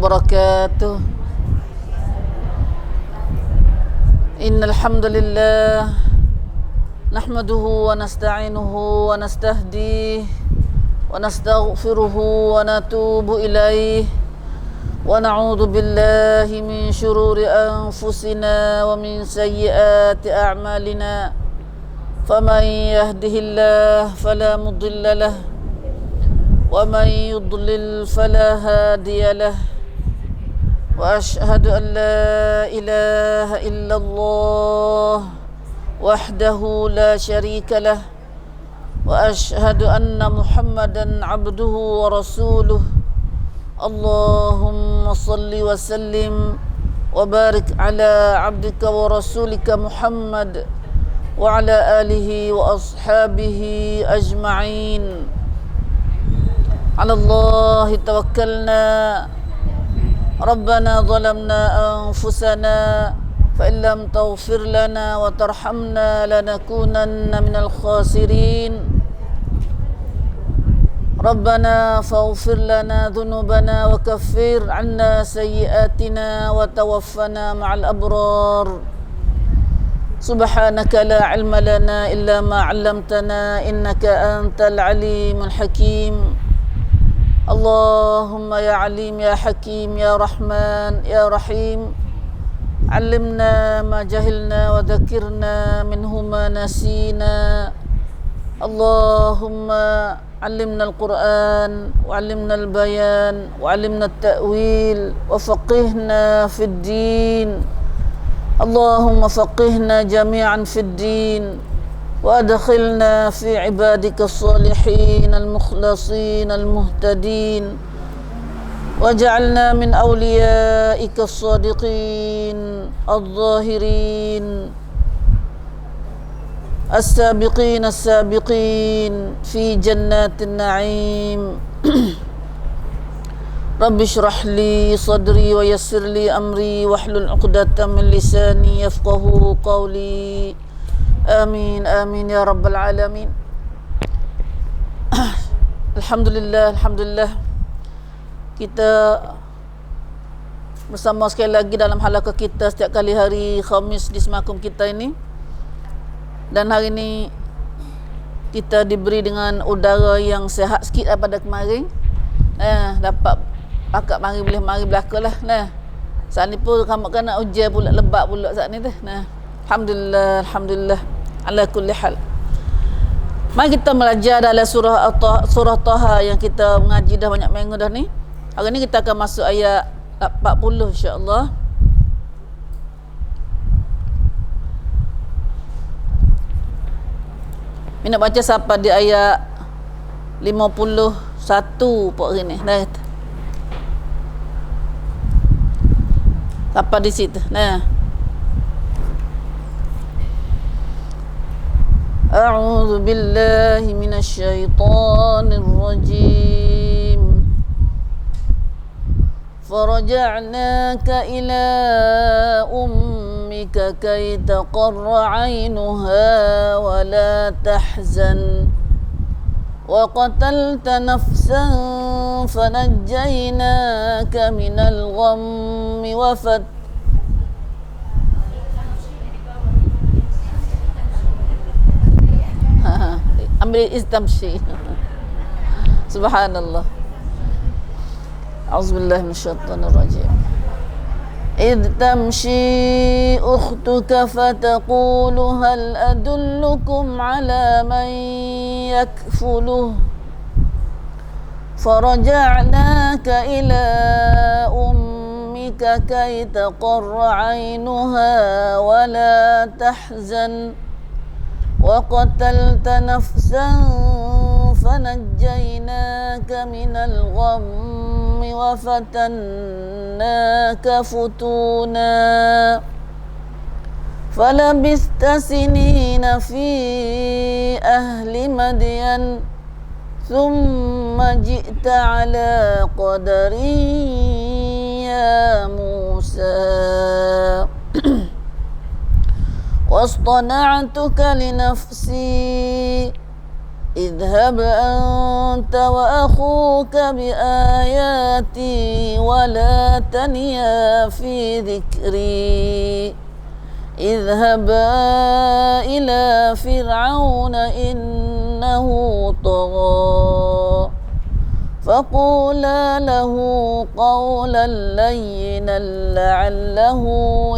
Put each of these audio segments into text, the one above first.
wabarakatuh. Innal hamdalillah nahmaduhu wa nasta'inuhu wa nastahdihi wa nastaghfiruhu wa natubu ilaih wa na'udzu billahi min shururi anfusina wa min sayyiati a'malina. Faman yahdihillahu fala mudilla lahu wa man yudlil fala hadiya lahu. Wa ashhadu an la ilaha illallah wahdahu la syarika lah wa ashhadu anna Muhammadan abduhu wa rasuluh. Allahumma salli wa sallim wa barik ala abdika wa rasulika Muhammad wa ala alihi wa ashabihi ajma'in. Ala Allahi tawakkalna Rabbana zalamna anfusana fa in lam taghfir lana wa tarhamna lanakunanna minal khasirin. Rabbana faghfir lana dhunubana wa kaffir 'anna sayyi'atina wa tawaffana ma'al abrar. Subhanaka la 'ilma lana illa ma 'allamtana innaka antal alimul hakim. Allahumma ya alim ya hakim ya rahman ya rahim, allimna ma jahilna wa dhakirna minhu ma nasina. Allahumma allimna al-Quran wa allimna al-bayan wa allimna at-ta'wil wa faqihna fid din. Allahumma faqihna jami'an fid din wa adkhilna fi ibadika as-salihin al-mukhlasin al-muhtadin waj'alna min awliyaika as-sadiqin adh-dhahirin as-sabiqin as-sabiqin fi jannatin na'im. Rabbi shrah li sadri wa yassir li amri wahlul 'uqdatam min lisani yafqahu qawli. Amin amin ya rabbal alamin. Alhamdulillah, alhamdulillah. Kita bersama sekali lagi dalam halaqah kita setiap kali hari Khamis di semakum kita ini. Dan hari ini kita diberi dengan udara yang sihat sikit daripada kemarin. Dapat pakat mari boleh mari belakalah. Saat ni pun kamu nak hujan pula, lebat pula saat ni tu. Alhamdulillah, alhamdulillah ala kulli hal. Mari kita belajar dalam surah Taha yang kita mengaji dah banyak minggu dah ni. Hari ni kita akan masuk ayat 40 insya-Allah. Mina baca sampai di ayat 51 pok hari ni. Sampai di situ. A'udzu billahi minasy syaithanir rajim. Faraja'naka ila ummika kay taqarra 'ainuha wa la tahzan wa qatalta nafsan fanajjaynaka minal ghammi wa ambil istamshi. Subhanallah. A'udzubillahi minasyaitonir rajim. إذ تمشي أختك فتقول هل أدلكم على من يكفله فرجعناك إلى أمك كي تقر عينها ولا تحزن وقتلت نفسا فنجيناك من الغم وفتناك فتونا فلبثت سنين في أهل مدين ثم جئت على قدر يا موسى واصطنعتك لنفسي اذهب أنت وأخوك بآياتي ولا تنيا في ذكري اذهبا إلى فرعون إنه طغى فقولا له قولا لينا لعله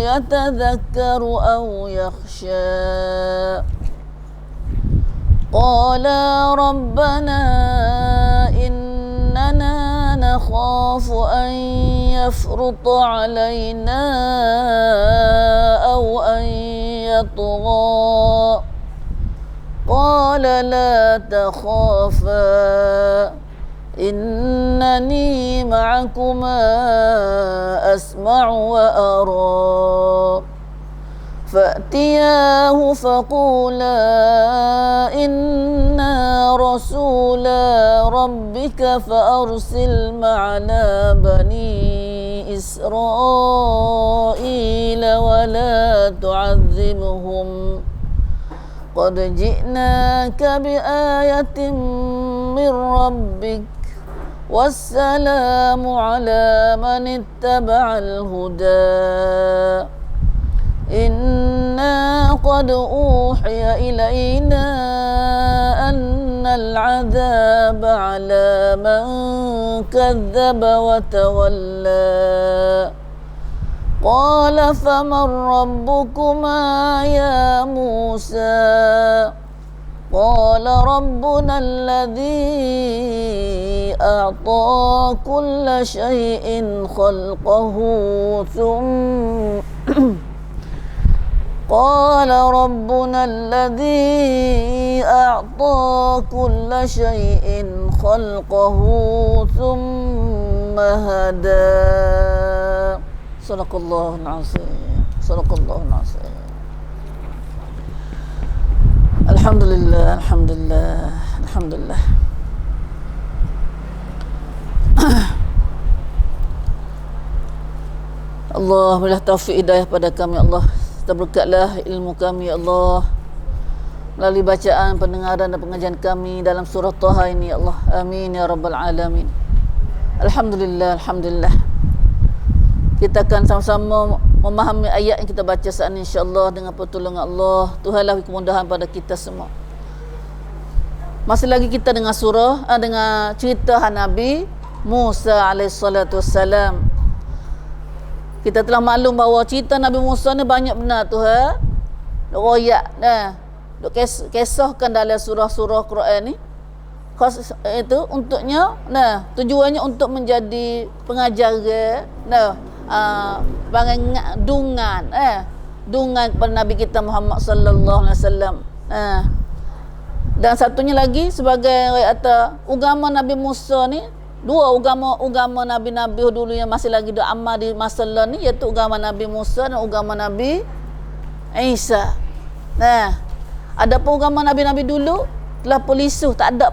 يتذكر أو يخشى قالا ربنا إننا نخاف أن يفرط علينا أو أن يطغى قال لا تخافا إنني معكما أسمع وأرى فأتياه فقولا إنا رسولا ربك فأرسل معنا بني إسرائيل ولا تعذبهم قد جئناك بآية من ربك والسلام على من اتبع الهدى إنا قد أوحي إلينا أن العذاب على من كذب وتولى قال فمن ربكما يا موسى قال ربنا الذي أعطى كل شيء خلقه ثم قال ربنا الذي أعطى كل شيء خلقه ثم هدى صدق الله العظيم صدق الله العظيم الحمد لله الحمد لله الحمد لله Allah berilah taufik hidayah pada kami Allah. Berkatlah ilmu kami ya Allah melalui bacaan, pendengaran dan pengajian kami dalam surah Taha ini ya Allah. Amin ya rabbal alamin. Alhamdulillah, alhamdulillah. Kita akan sama-sama memahami ayat yang kita baca saat ini insya-Allah dengan pertolongan Allah. Tuhanlah kemudahan pada kita semua. Masih lagi kita dengan surah dengan cerita Nabi Musa alaihissalatu wassalam. Kita telah maklum bahawa cerita Nabi Musa ni banyak benar tu dok royak dok kisahkan dalam surah-surah Quran ni. Khas itu untuknya tujuannya untuk menjadi pengajar dungan kepada Nabi kita Muhammad sallallahu alaihi wasallam. Dan satunya lagi sebagai agama Nabi Musa ni, dua agama Nabi-Nabi dulu yang masih lagi amal di masa lalu ni, iaitu agama Nabi Musa dan agama Nabi Isa. Adapun agama Nabi-Nabi dulu telah pelisuh, tak ada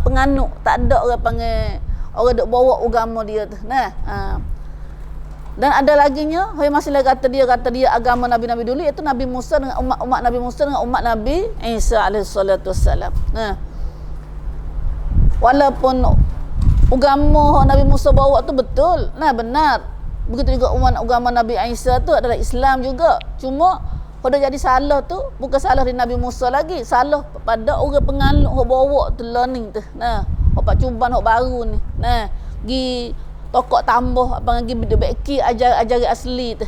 penganut, tak ada orang panggil orang dok bawa agama dia tu. Dan ada laginya, masih lagi kata dia agama Nabi-Nabi dulu, iaitu Nabi Musa dengan umat Nabi Musa dengan umat Nabi Isa alaihissalatu wassalam. Walaupun agama Nabi Musa bawa tu betul, benar. Begitu juga agama Nabi Isa tu adalah Islam juga. Cuma pada jadi salah tu bukan salah di Nabi Musa lagi, salah pada orang penganut hok bawa tu learning tu. Hok cuban hok baru ni. Gi tokok tambah apa lagi beki ajar asli tu.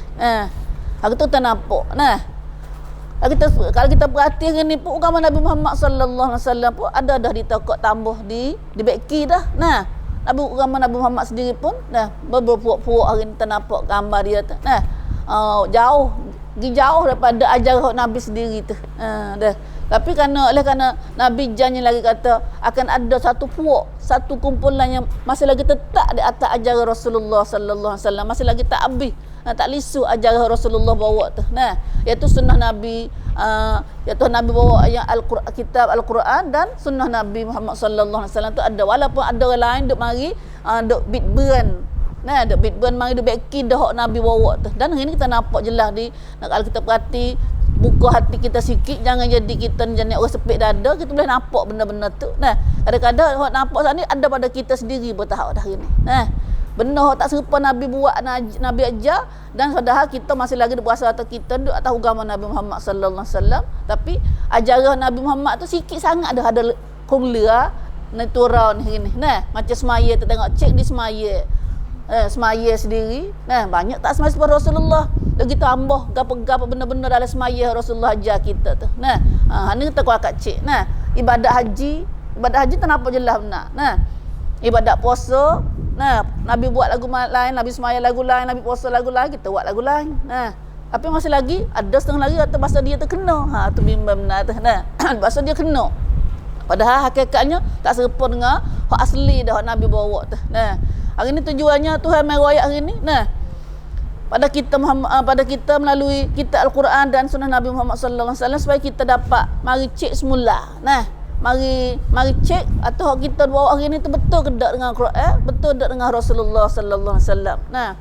Hak tu tak nampak. Kalau kita perhatikan ni pun agama Nabi Muhammad sallallahu alaihi wasallam pun ada dah ditokok tambah di beki dah. Agama Nabi Muhammad sendiri pun berpuak-puak hari ni tak nampak gambar dia tu. Jauh daripada ajaran Nabi sendiri tu. Tapi kerana Nabi janji lagi kata akan ada satu puak, satu kumpulan yang masih lagi tetap di atas ajaran Rasulullah sallallahu alaihi wasallam, masih lagi tak habis, tak lisu ajaran Rasulullah bawa tu. Iaitu sunnah Nabi, iaitu Nabi bawa yang Al-Quran, kitab Al-Quran dan sunnah Nabi Muhammad sallallahu alaihi wasallam tu ada. Walaupun ada orang lain duk mari duk bitberan. Duk bitberan mari duk beki dah hak Nabi bawa tu. Dan hari ni kita nampak jelas kalau kita perhati buka hati kita sikit, jangan jadi kita jadi orang sepit dada, kita boleh nampak benda-benda tu. Nah, kadang-kadang hok nampak sana ni ada pada kita sendiri bertahap dah hari ni. Nah, benda hok tak serupa Nabi buat, Nabi ajar, dan padahal kita masih lagi berasa atau kita duduk atas agama Nabi Muhammad sallallahu alaihi wasallam, tapi ajaran Nabi Muhammad tu sikit sangat ada konglia natural ni ni. Nah, macam semaya tu tengok cek di semaya. Semaya sendiri. Nah, banyak tak semaya seperti Rasulullah. Lagi tambah gapo-gapo benda-benda dalam semaya Rasulullah ajar kita tu. Nah, ni kita kuat cek. Nah, ibadat haji tak nampak jelas benar. Nah, ibadat puasa, nah, Nabi buat lagu lain, Nabi semaya lagu lain, Nabi puasa lagu lain, kita buat lagu lain. Nah, tapi masih lagi ada setengah lagi kata bahasa dia terkena. Tu bimbang benar tu. Nah, bahasa dia kena. Padahal hakikatnya tak serupa dengan hak asli dah hak Nabi bawa tu. Nah, hari ni tujuannya Tuhan mai royak hari ni. Nah, pada kita melalui kitab Al-Quran dan sunnah Nabi Muhammad sallallahu alaihi wasallam supaya kita dapat mari cek semula. Nah, mari cek atau hak kita bawa hari ni tu betul ke tak dengan Quran, betul tak dengan Rasulullah sallallahu alaihi wasallam. Nah,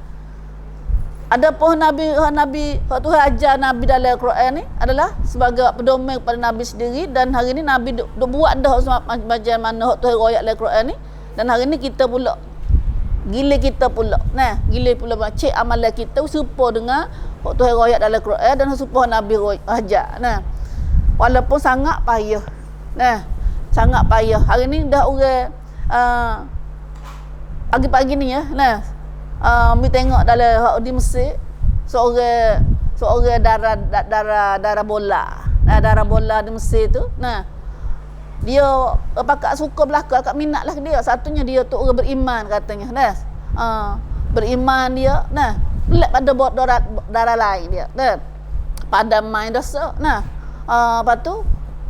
ada pun Nabi hak Tuhan ajar Nabi dalam Al-Quran ni adalah sebagai pedoman kepada Nabi sendiri, dan hari ni Nabi duk buat dah macam mana hak Tuhan royak dalam Al-Quran ni, dan hari ni kita pula gila kita pula. Nah, gila pula cek amalan kita serupa dengan hak Tuhan royak dalam Al-Quran dan serupa Nabi ajar. Nah, walaupun sangat payah. Nah, sangat payah. Hari ni dah orang pagi-pagi ni ya. Nah, mi tengok dalam hak di Mesir seorang darah bola. Nah, darah bola di Mesir tu. Nah, dia pakak suka belaka, akak minat lah dia. Satunya dia tu orang beriman katanya. Nah, beriman dia. Nah, pelik pada darah lain dia. Nah, pada main dosa. Nah, lepas tu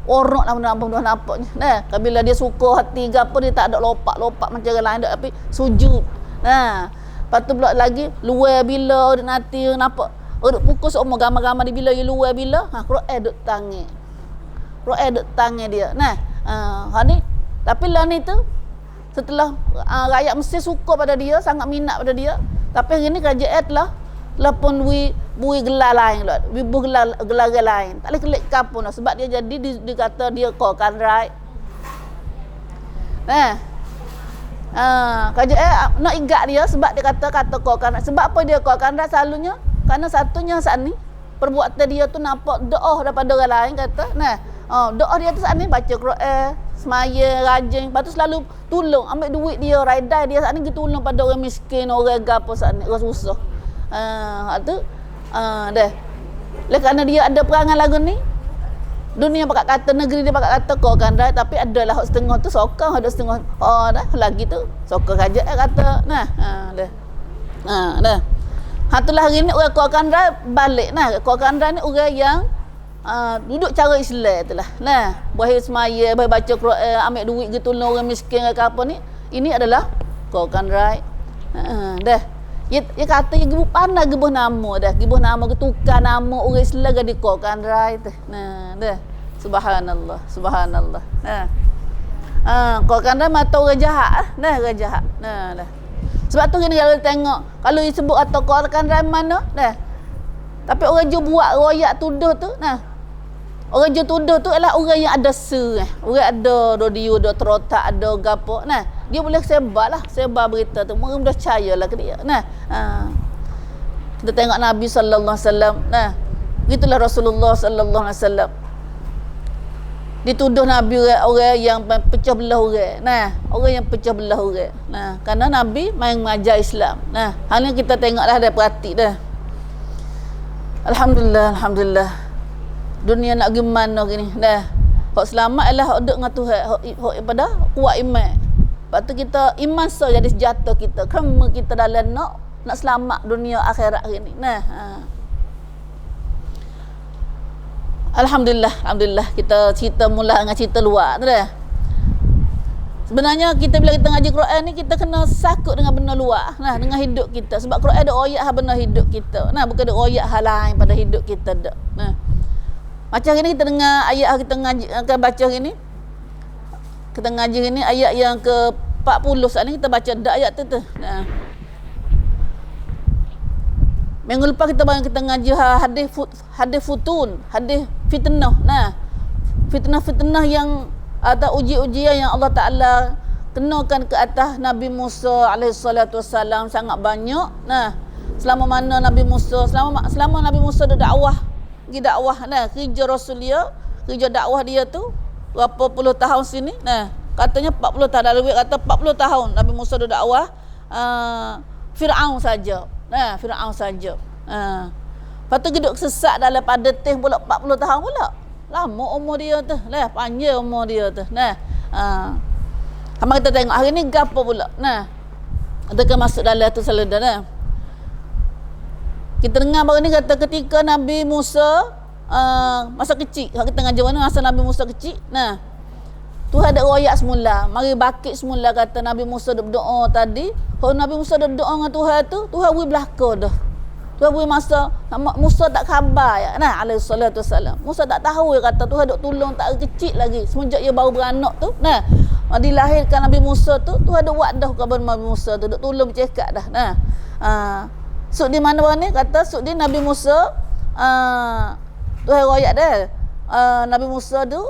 orang lah nampaknya. Nah, bila dia suka hati gapo dia tak ada lopak macam orang lain dak, tapi sujud. Nah, lepas tu pula lagi luar bila nanti nampak duk pukul semua gambar-gambar di bila dia luar bila Quran duk tangan dia. Nah, ni tapi lah ni tu setelah rakyat Mesir suka pada dia, sangat minat pada dia, tapi hari ni kerajaan telah pun bui gelar lain lah, bui gelar lain, tak boleh kelik kapun lah, sebab dia jadi dikata dia kokan right. Nah, kerajaan nak igat dia sebab dia kata kokan right. Sebab apa dia kokan right selalunya? Kerana satunya saat ni perbuatan dia tu nampak doa daripada orang lain kata. Nah, doa dia tu saat ni baca Quran, semaya, rajin, lepas tu selalu tolong, ambil duit dia, raidai dia saat ni, kita tolong pada orang miskin, orang gapo saat ni, orang susah. Tu dah. Oleh kerana dia ada perangai lagu ni, dunia pakak kata, negeri dia pakak kata kau kan dah, tapi adalah hak setengah tu sokong, ada setengah dah lagi tu sokong kerajaan kata. Nah, dah. Dah. Itulah hari ni orang Kuakandra balik. Nah, Kuakandra ni orang yang duduk cara Islam itulah. Nah, bahaya semaya, bahaya baca Quran, ambil duit gitu tolong orang miskin ke apa ni. Ini adalah Kuakandra. Dah. Dia kata dia gebuh pandai gebuh nama dah. Gebuh nama ke tukar nama orang Islam ke di Kuakandra itu. Nah, dah. Subhanallah, subhanallah. Kuakandra mata orang jahat. Nah, orang jahat. Nah, dah. Sebab tu kalau tengok, kalau disebut atau korkan mana dah. Tapi orang je buat royak tuduh tu, nah. Orang je tuduh tu ialah orang yang ada orang ada radio, ada terotak, ada gapo. Nah, dia boleh sebar berita tu. Orang dah percayalah ke dia. Nah, kita tengok Nabi sallallahu alaihi wasallam. Nah, gitulah Rasulullah sallallahu alaihi wasallam. Dituduh Nabi orang yang pecah belah orang. Nah, orang yang pecah belah orang. Nah, kerana Nabi main mengajar Islam. Nah, hal ni kita tengoklah dah praktik dah. Alhamdulillah, alhamdulillah. Dunia nak gimana gini dah. Hak selamat ialah hak duk dengan Tuhan, hak pada kuat iman. Lepas tu kita iman jadi senjata kita. Kamu kita dalam nak selamat dunia akhirat hari ni. Nah, Alhamdulillah, alhamdulillah kita cerita mula dengan cerita luar tu dah. Sebenarnya kita bila kita ngaji Quran ni kita kena sakut dengan benda luar, nah, dengan hidup kita. Sebab Quran ada ayat benda hidup kita. Nah, bukan ada ayat hal lain pada hidup kita dak. Nah. Macam ini kita dengar ayat kita ngaji akan baca ini. Kita ngaji ini ayat yang ke-40 saat ni kita baca dak ayat tu. Nah. Minggu lepas kita ngaji hadis futun, hadis fitnah. Nah, fitnah yang atau ujian yang Allah Taala kenakan ke atas Nabi Musa alaihissalatu wassalam sangat banyak. Nah, selama mana Nabi Musa selama Nabi Musa dakwah, pergi dakwah, nah, kerja Rasul dia, kerja dakwah dia tu berapa puluh tahun sini. Nah, katanya 40 tahun, ada kata 40 tahun Nabi Musa dakwah Firaun saja. Nah, Firaun saja. Lepas tu duduk sesat dalam pada teh pula 40 tahun pula. Lama umur dia tu. Lah, panjang umur dia tu. Nah, sama kita tengok hari ni gapo pula. Nah, kita masuk dalam tu selalu dah. Nah. Kita dengar baru ni kata ketika Nabi Musa masa kecil, kita ngaji mana masa Nabi Musa kecil. Nah, Tuhan ada royak semula, mari bakit semula kata Nabi Musa berdoa tadi. Kalau Nabi Musa berdoa dengan Tuhan tu, Tuhan beri belaka dah. Tuhan beri masa Musa tak khabar ya. Nah, alaihi salatu wassalam. Musa tak tahu dia kata Tuhan duk tolong tak kecil lagi semenjak dia baru beranak tu. Nah, dilahirkan Nabi Musa tu, Tuhan dah buat dah khabar Nabi Musa tu duk tolong bercakap dah. Nah, suk di mana ni kata suk di Nabi Musa Tuhan royak dah. Nabi Musa tu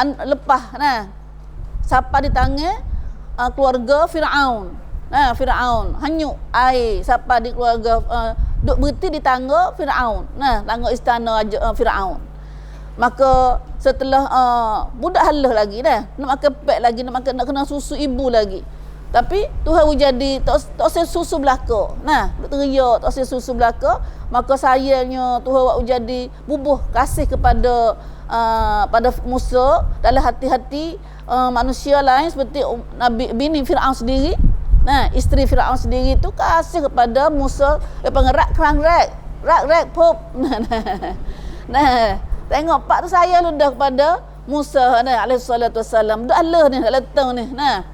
lepas nah siapa di tangan keluarga Firaun. Nah, Firaun hanyut air siapa di keluarga duk berhenti di tangga Firaun. Nah, tangga istana Firaun. Maka setelah budak halus lagi dah, nak makan pek lagi, nak kena susu ibu lagi. Tapi Tuhan jadi tak usah susu belaka. Nah, duk teriak tak usah susu belaka, maka sayangnya Tuhan buat jadi bubuh kasih kepada pada Musa dalam hati-hati manusia lain seperti Nabi bini Firaun sendiri. Nah, isteri Firaun sendiri tu kasih kepada Musa pengerak kerang rak pop. Nah, tengok pak tu saya lu dah kepada Musa nah alaihi salatu wassalam. Dak Allah ni dak letang ni. Nah,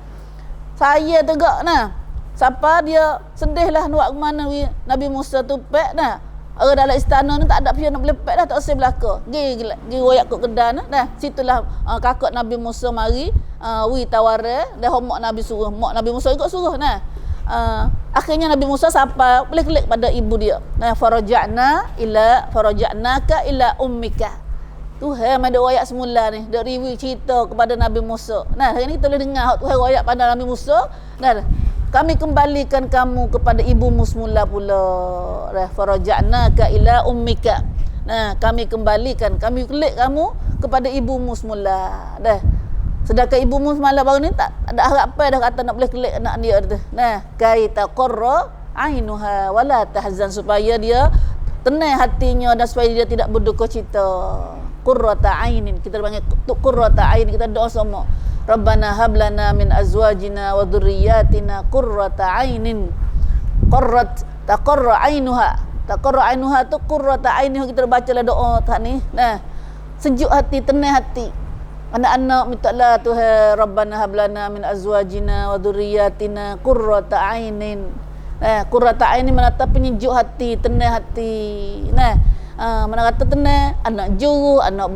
saya tegak nah. Siapa dia sedihlah nak ke mana Nabi Musa tu pek nah. Dalam istana ni tak ada pihak nak boleh pek dah, tak usah belaka. Gi royak kat kedan dah. Situlah kakak Nabi Musa mari wi taware dah mak Nabi suruh, mak Nabi Musa ikut suruh nah. Akhirnya Nabi Musa sampai boleh klik pada ibu dia. Nah, faraja'naka ila ummika. Tuhan ada royak semula ni, dak review cerita kepada Nabi Musa. Nah, hari ni kita boleh dengar Tuhan royak pada Nabi Musa. Nah, kami kembalikan kamu kepada ibumu semula pula. Faraja'naka ila ummika. Nah, kami kembalikan, kami kelik kamu kepada ibumu semula. Dah. Sedangkan ibumu semalam baru ni tak ada harapan dah kata nak boleh kelik anak dia tu. Nah, kaita qarra ainuha wala tahzan, supaya dia tenang hatinya dan supaya dia tidak berduka cita. Qurrata ainin, kita panggil qurrata ain, kita doa semua. Rabbana hab lana min azwajina wa dhurriyyatina qurrata ainin. Taqarra ainuha tu qurrata ainiha, kita bacalah doa tak ni. Nah, sejuk hati, tenang hati. Anak-anak mintalah Tuhan, Rabbana hab lana min azwajina wa dhurriyyatina qurrata ainin. Nah, qurrata ainin menata penyejuk hati, tenang hati. Nah, mana kata tenang, anak juru, anak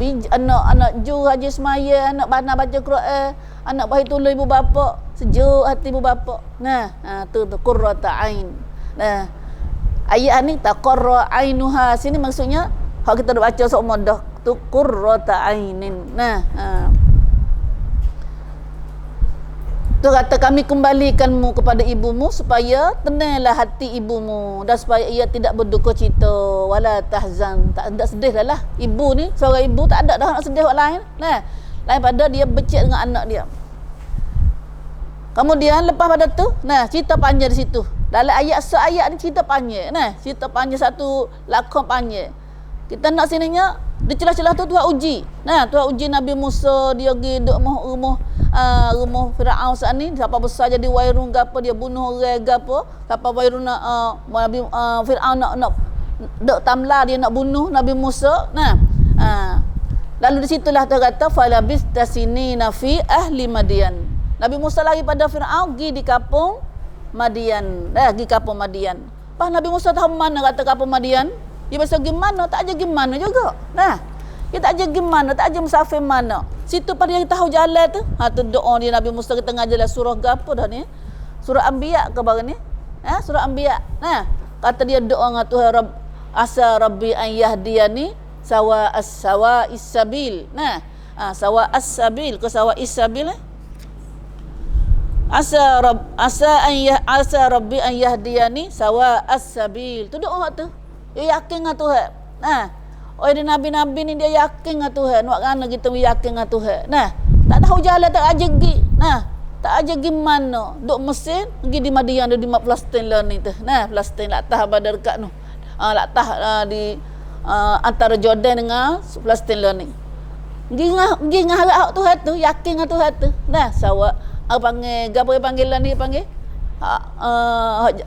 juru haji semaya, anak bana baca Quran, anak bayi tolong ibu bapa, sejuk hati ibu bapa. Nah, tu qurrata ain. Nah, ayat ni taqarra ainuha, sini maksudnya hak kita dah baca semua dah tu qurrata ainin. Nah, tu kata kami kembalikanmu kepada ibumu supaya tenanglah hati ibumu dan supaya ia tidak berduka cita wala tahzan, tak sedih dah lah. Ibu ni seorang ibu tak ada dah nak sedih orang lain. Nah, lain pada dia becik dengan anak dia. Kemudian lepas pada tu, nah, cerita panjang di situ. Dalam ayat ni cerita panjang. Nah, cerita panjang, satu lakon panjang. Kita nak sininya di celah-celah tu Tuhan uji. Nah, Tuhan uji Nabi Musa, dia pergi duk rumah Firaun saat ni, siapa besar jadi wairun gapo, dia bunuh orang gapo, siapa wairun Nabi Firaun nak duk tamla, dia nak bunuh Nabi Musa. Nah, lalu di situlah Tuhan kata falabis tasinina fi ahli Madian. Nabi Musa lari pada Firaun, pergi di kampung Madian. Pergi kampung Madian. Pas Nabi Musa tahu mana kata kampung Madian, dia biasa gimana, tak aja gimana juga. Nah, dia tak aja gimana, tak aja musafir mana. Situ pada yang tahu jalan tu. Tu doa dia Nabi Musa kita ngaji surah gapo dah ni? Surah Anbiya ke baru ni? Surah Anbiya. Nah, kata dia doa dengan Tuhan, asa rabbi an yahdiyani sawa is-sabil. Nah, sawa as-sabil ke sawa is-sabil. Asa rabbi an yahdiyani sawa as-sabil. Tu doa tu. Dia yakin dengan Tuhan. Nah, orang dia nabi-nabi ni dia yakin dengan Tuhan. Nak kena kita yakin dengan Tuhan. Nah, tak tahu jalan tak aja pergi. Nah, tak aja gimana. Duk Mesir, pergi di Madian di Palestin lah ni tu. Nah, Palestin lah tah pada dekat tu. Lah tah di antara Jordan dengan Palestin lah ni. Pergi ngah Tuhan tu, yakin dengan Tuhan tu. Nah, sawa panggil gapo panggilan ni panggil?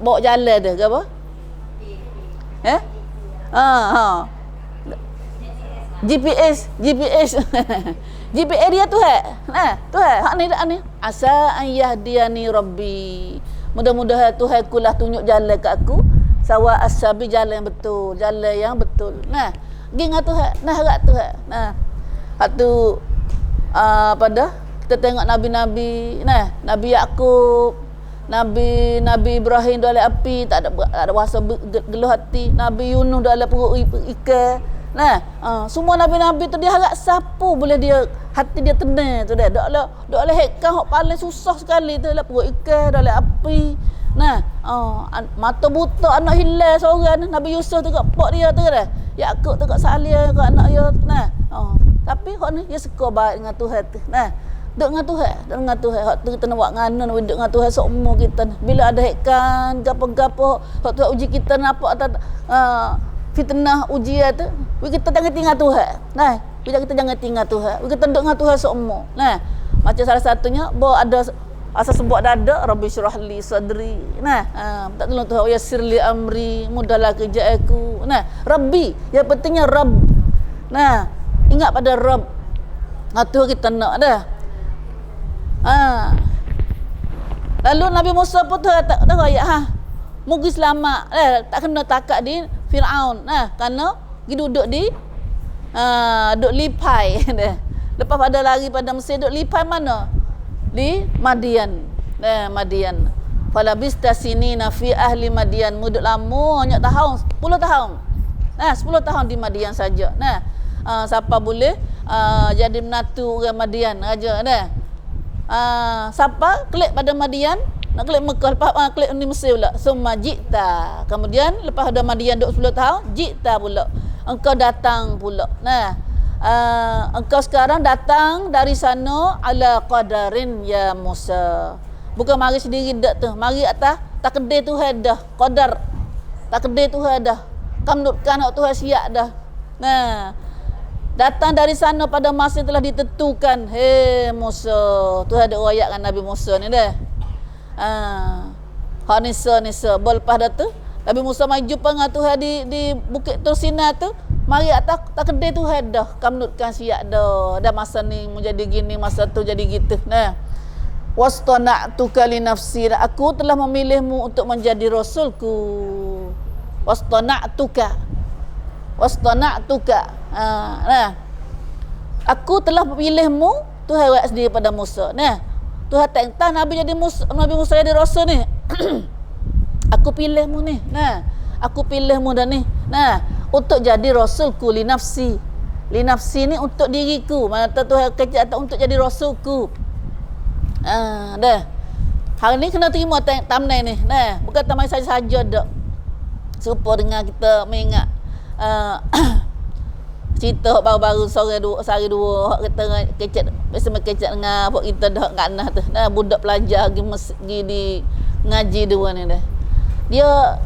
Bawa jalan dah gapo? GPS GPS dia tu hak ni asa an yahdiyani rabbi, mudah-mudahan Tuhan kulah tunjuk jalan kat aku sawa as-sabi, jalan yang betul. Nah, pergi dengan Tuhan, nah harap Tuhan. Nah, hak tu pada kita tengok nabi-nabi, nah, Nabi Yakub, Nabi Ibrahim dalam api tak ada rasa geluh hati, Nabi Yunus dalam perut ikan. Nah, semua nabi-nabi tu dia harap siapa boleh dia hati dia tenang tu dah. Dok le hekkan hak paling susah sekali tu dalam perut ikan dalam api. Nah, mata buta anak hilang seorang, Nabi Yusuf tu kat pak dia tu dah. Yakub tu kat Salia kat anak dia. Nah, tapi hak ni dia suka baik dengan Tuhan tu. Nah, duk dengan Tuhan. Hak tu kita nak buat ngana nak duk dengan Tuhan seumur kita. Bila ada hekkan gapo-gapo hak Tuhan uji kita nampak atas fitnah ujian tu, kita jangan tinggal Tuhan. Nah, kita jangan tinggal Tuhan. Kita duk dengan Tuhan seumur. Nah, macam salah satunya bahawa ada asas sebuah dada, Rabbi syrah li sadri. Nah, tak tolong Tuhan ya sirli amri, mudahlah kerja aku. Nah, Rabbi, yang pentingnya Rabb. Nah, ingat pada Rabb. Tuhan kita nak dah. Lalu Nabi Musa pun tak ayat mungkin selamat tak kena takak di Firaun. Nah, kerana pergi duduk di duduk lipai dah. Lepas pada lari pada Mesir duduk lipai mana? Di Madian. Madian. Falabista sinina fi ahli Madian, muduk lama banyak tahun, 10 tahun. Nah, 10 tahun di Madian saja. Nah, siapa boleh jadi menatu orang Madian aja dah. Siapa klik pada Madian nak klik Mekah, lepas klik di Mesir pula. Summa jita. Kemudian lepas ada Madian duduk 10 tahun, jita pula. Engkau datang pula. Nah, engkau sekarang datang dari sana ala qadarin ya Musa. Bukan mari sendiri dak tu. Mari atas takdir Tuhan dah. Qadar. Takdir Tuhan dah. Kamnutkan hak Tuhan siap dah. Nah, datang dari sana pada masa yang telah ditentukan. Hei Musa. Tuhan ada ayat kan Nabi Musa ni dah. Nisa lepas dah tu Nabi Musa mai jumpa dengan Tuhan di Bukit Tursina tu. Mari atas takdir Tuhan dah. Kamnutkan siap dah. Dah masa ni menjadi gini, masa tu jadi gitu. Nah, wastana'tuka li nafsi, aku telah memilihmu untuk menjadi rasulku. Wastana'tuka. Nah, aku telah memilihmu. Tuhan buat sendiri pada Musa. Nah, Tuhan tak Nabi Musa jadi rasul ni. Aku pilihmu ni. Nah, aku pilihmu dah ni. Nah, untuk jadi rasulku li nafsi. Li nafsi ni untuk diriku. Mana Tuhan kejak untuk jadi rasulku. Dah. Hari ni kena terima thumbnail ni. Nah, bukan thumbnail saja dak. Serupa dengan kita mengingat cerita baru-baru sehari dua hak kita kecek biasa kecek dengan apa kita dah kat nah tu. Nah, budak pelajar pergi di ngaji dua ni dah. Dia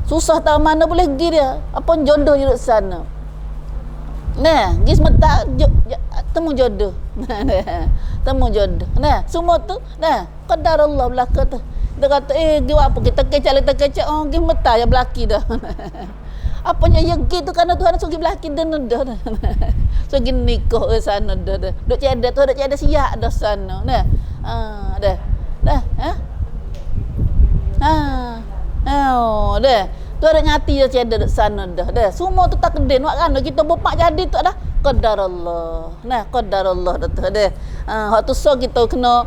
susah tahu mana boleh pergi dia. Apa jodoh duduk sana. Nah, pergi sebentar temu jodoh. Temu jodoh. Nah, semua tu nah, qadar Allah belaka tu. Dia kata pergi apa kita kecek pergi meta ya belaki dah. Apanya yang gitu karena Tuhan suruh belaki dah. So gini nikah ke sana dah. Duk tiada tu, duk tiada siap dah sana. Nah. Dah. Dah. Tu ada nyati dia tiada duk sana dah. Dah. Semua tu takdir nak kan kita berpak jadi tu dah qadar Allah. Nah, qadar Allah dah tu dah. Hak tu so kita kena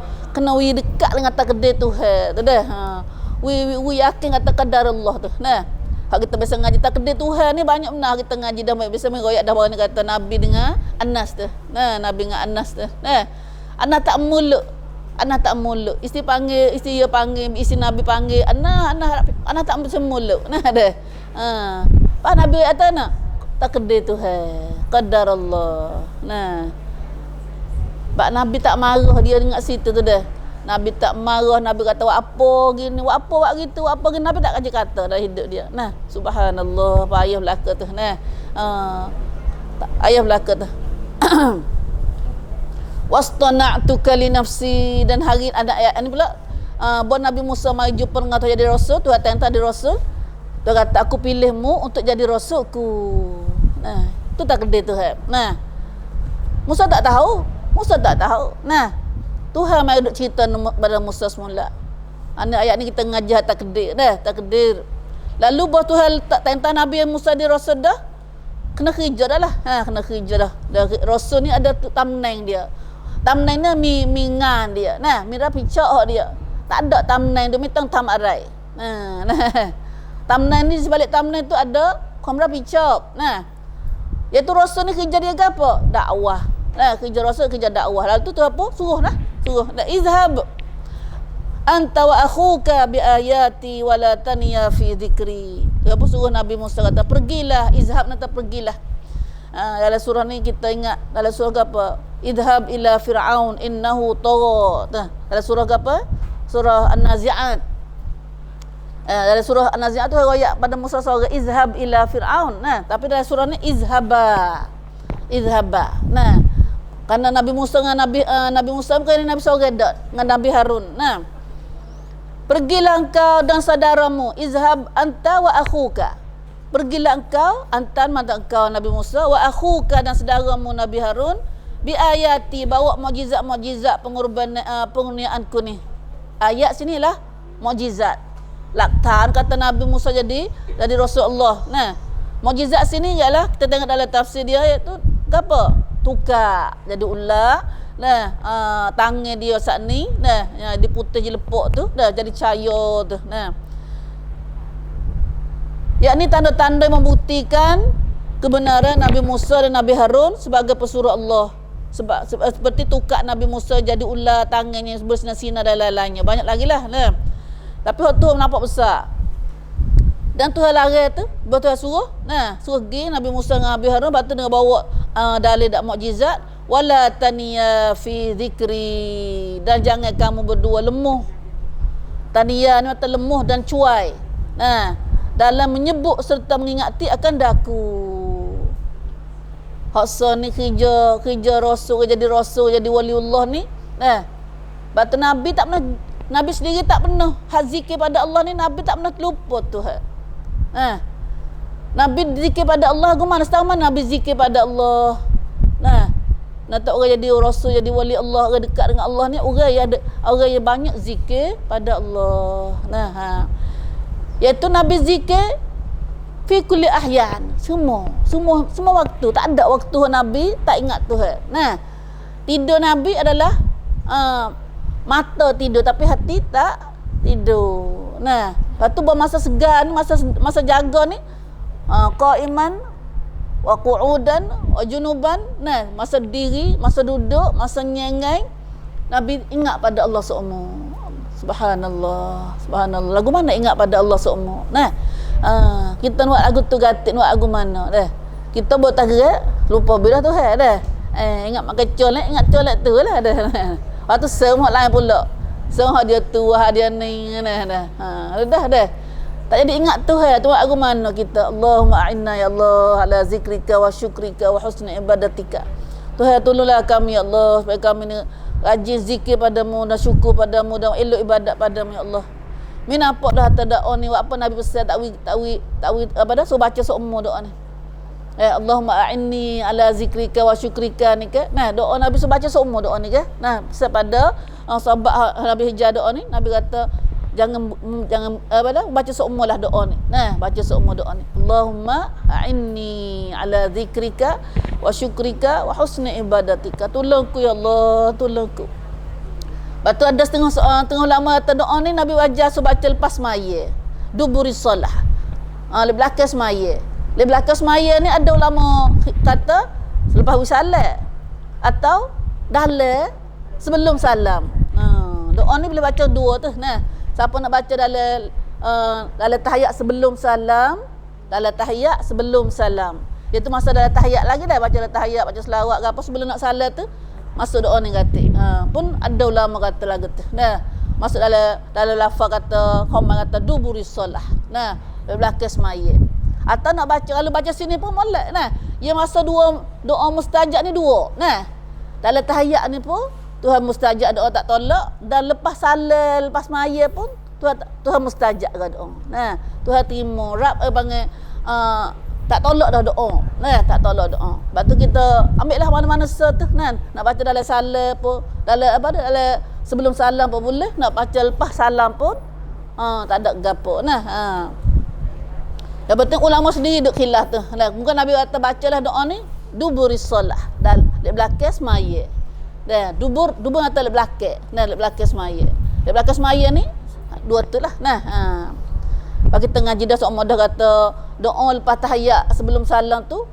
dekat dengan takdir Tuhan tu dah. We yakin kata qadar Allah tu. Nah. Hak kita biasa ngaji takdir Tuhan ni banyak benar kita ngaji dah biasa mengoyak dah barang ni kata Nabi dengan Anas tu. Nah, Nabi dengan Anas tu. Nah, Anas tak muluk. Anas tak muluk. Isteri panggil, isteri dia panggil, isteri Nabi panggil. Anas tak muluk. Nah dah. Pak Nabi kata nak takdir Tuhan. Qadar Allah. Nah. Pak Nabi tak marah dia dengar situ tu dah. Nabi tak marah, Nabi kata buat apa gini, buat apa buat gitu, buat apa gini, Nabi tak kaji kata dalam hidup dia. Nah, subhanallah, payah belaka tu. Nah, ayah belaka tu. Wastana'tuka li nafsi, dan hari ada ayat ni pula. Buat Nabi Musa mari jumpa dengan Tuhan jadi rasul, Tuhan tanya jadi rasul. Tuhan kata aku pilihmu untuk jadi rasulku. Nah, tu takdir Tuhan. Nah, Musa tak tahu. Nah, Tuhan mai duk cerita pada Musa semula. Ayat ni kita ngajar takdir dah, takdir. Lalu bahawa Tuhan tak tentang Nabi Musa di rasul dah, kena kerja dah lah. Kena kerja dah. Rasul ni ada thumbnail dia. Thumbnail ni mingan dia. Nah, mira picak dia. Tak ada thumbnail dia mitang tam arai. Nah. Thumbnail ni sebalik thumbnail tu ada kamera picak. Nah. Iaitu rasul ni kerja dia ke apa? Dakwah. Nah, kerja rasul kerja dakwah. Lalu tu apa? Suruh. Izhab anta wa akhuka bi ayati wa la taniya fi dhikri. Apa suruh Nabi Musa kata pergilah, izhab nata pergilah. Dalam surah ni kita ingat dalam surah apa? Idhab ila fir'aun innahu tagha. Dalam surah apa? Surah An-Nazi'at. Dalam surah An-Nazi'at tu ayat pada Musa surah izhab ila fir'aun. Nah, tapi dalam surah ni izhaba. Nah, karena Nabi Musa dengan Nabi Musa bukan Nabi seorang dengan Nabi Harun. Nah, pergilah engkau dan saudaramu, izhab anta wa akhuka. Pergilah engkau, antan mata engkau Nabi Musa, wa akhuka dan saudaramu Nabi Harun, bi ayati, bawa mukjizat pengurniaanku ni. Ayat sinilah mukjizat. Laktan kata Nabi Musa jadi Rasulullah. Nah, mukjizat sini ialah kita tengok dalam tafsir dia iaitu apa? Tukar jadi ular. Nah, tangan dia saat ni, nah, diputih je lepuk tu, dah jadi cahaya tu. Nah. Yakni tanda-tanda membuktikan kebenaran Nabi Musa dan Nabi Harun sebagai pesuruh Allah. Sebab seperti tukar Nabi Musa jadi ular, tangannya bersinar-sinar dan lain-lainnya. Banyak lagi lah. Nah. Tapi waktu tu nampak besar. Dan Tuhan larang tu, Tuhan suruh, suruh pergi Nabi Musa dengan Nabi Harun, lepas tu dia bawa dalil dan mukjizat, wala taniya fi dhikri, dan jangan kamu berdua lemah. Taniya ni makna lemah dan cuai. Dalam menyebut serta mengingati akan daku. Haksa ni kerja rasul, jadi rasul, jadi waliullah ni. Batu Nabi tak pernah, Nabi sendiri tak pernah zikir pada Allah ni, Nabi tak pernah terlupa Tuhan. Nabi zikir pada Allah, mana setahun mana Nabi zikir pada Allah. Nak tak orang jadi rasul, jadi wali Allah, orang dekat dengan Allah ni orang yang banyak zikir pada Allah. Iaitu Nabi zikir fi kulli ahyan, semua waktu. Tak ada waktu Nabi tak ingat Tuhan. Tidur Nabi adalah mata tidur tapi hati tak tidur. Lepas tu masa segar ni, masa jaga ni, qaiman wa qu'udan wa junuban. Masa diri, masa duduk, masa nyengai, Nabi ingat pada Allah seumur. Subhanallah. Lagu mana ingat pada Allah seumur? Kita buat lagu tu gatik, buat lagu mana dah. Kita buat tak gerak, lupa bila tu dah. Ingat makan colek, ingat colek tu lah dah. Lepas tu semua lain pula. Semua dia tua, dia ni dah. Dah. Tak jadi ingat Tuhan. Tu lagu mana kita? Allahumma a'inna ya Allah ala zikrika wa syukrika wa husni ibadatika. Tuhan tolonglah kami ya Allah supaya kami ni rajin zikir padamu dan syukur padamu dan elok ibadat padamu ya Allah. Min apa dah doa ni, apa Nabi pesan takwi apa dah, so baca semua doa ni. Allahumma a'inni ala zikrika wa syukrika ni ke. Doa Nabi so baca semua doa ni ke. Pesan pada sahabat Nabi hijrah doa ni, Nabi kata jangan apa dah, baca semualah doa ni. Baca semua doa ni. Allahumma a'inni ala zikrika wa syukrika wa husni ibadatika. Tolongku ya Allah, tolongku. Lepas tu ada setengah ulama kata doa ni Nabi wajar so baca lepas maya, duburi solah. Di belakang semaya. Di belakang semaya ni ada ulama kata selepas wisalat atau dalam sebelum salam. Doa ni boleh baca dua tu. Nah, siapa nak baca dalam tahiyat sebelum salam, dalam tahiyat sebelum salam. Dia tu masa dalam tahiyat lagi dah baca dalam tahiyat, baca selawat ke apa sebelum nak salat tu masuk doa ni kata. Pun ada ulama kata lagu tu. Nah, masuk dalam lafaz kata khamal kata duburis solah. Nah, belakang semaya. Atau nak baca kalau baca sini pun molek nah. Dia masa dua doa mustajab ni dua. Nah. Dalam tahiyat ni pun Tuhan mustajab doa tak tolak dan lepas salat, lepas semaya pun Tuhan mustajab ke doa. Nah, Tuhan terima rab panggil tak tolak dah doa. Nah, tak tolak doa. Lepas tu kita ambil lah mana-mana tu kan. Nak baca dalam salat pun, dalam sebelum salam pun boleh, nak baca lepas salam pun tak ada gapo. Nah, yang penting ulama sendiri duk khilaf tu. Nah, mungkin Nabi kata bacalah doa ni duburis solah dan di belakang semaya. Dah, dubur atau di belakang. Nah, di belakang semaya. Di belakang semaya ni dua tu lah. Nah, bagi tengah ngaji dah seumur dah kata doa lepas tahiyat sebelum salam tu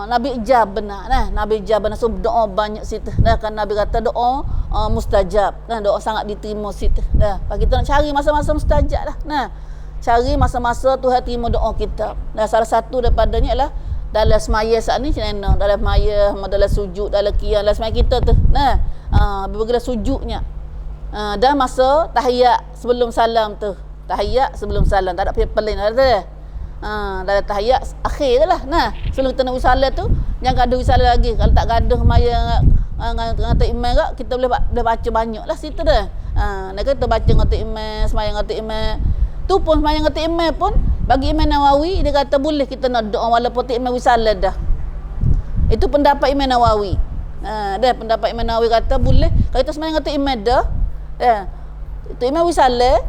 Nabi ijab benar. Nah, Nabi ijab benar. So doa banyak situ. Nah, kan Nabi kata doa mustajab. Nah, doa sangat diterima situ. Nah, bagi kita nak cari masa-masa mustajab lah. Nah, cari masa-masa Tuhan terima doa kita. Nah, salah satu daripadanya ialah dalam semaya saat ni dalam semaya, dalam sujud, dalam qiyam, dalam semaya kita tu. Nah, berbeza sujudnya. Dan masa tahiyat sebelum salam tu. Tahiyat sebelum salam tak ada paper lain ada. Dalam tahiyat akhir lah. Nah, sebelum kita nak wisalat tu jangan gaduh wisalat lagi. Kalau tak gaduh maya ngata imam kak kita boleh baca banyak lah situ dah. Nak kita baca ngata imam, semaya ngata imam. Tu pun semaya ngata imam pun bagi Imam Nawawi dia kata boleh kita nak doa walaupun tak imam wisalat dah. Itu pendapat Imam Nawawi. Dah pendapat Imam Nawawi kata boleh kalau kita semaya ngata imam dah. Itu imam wisalat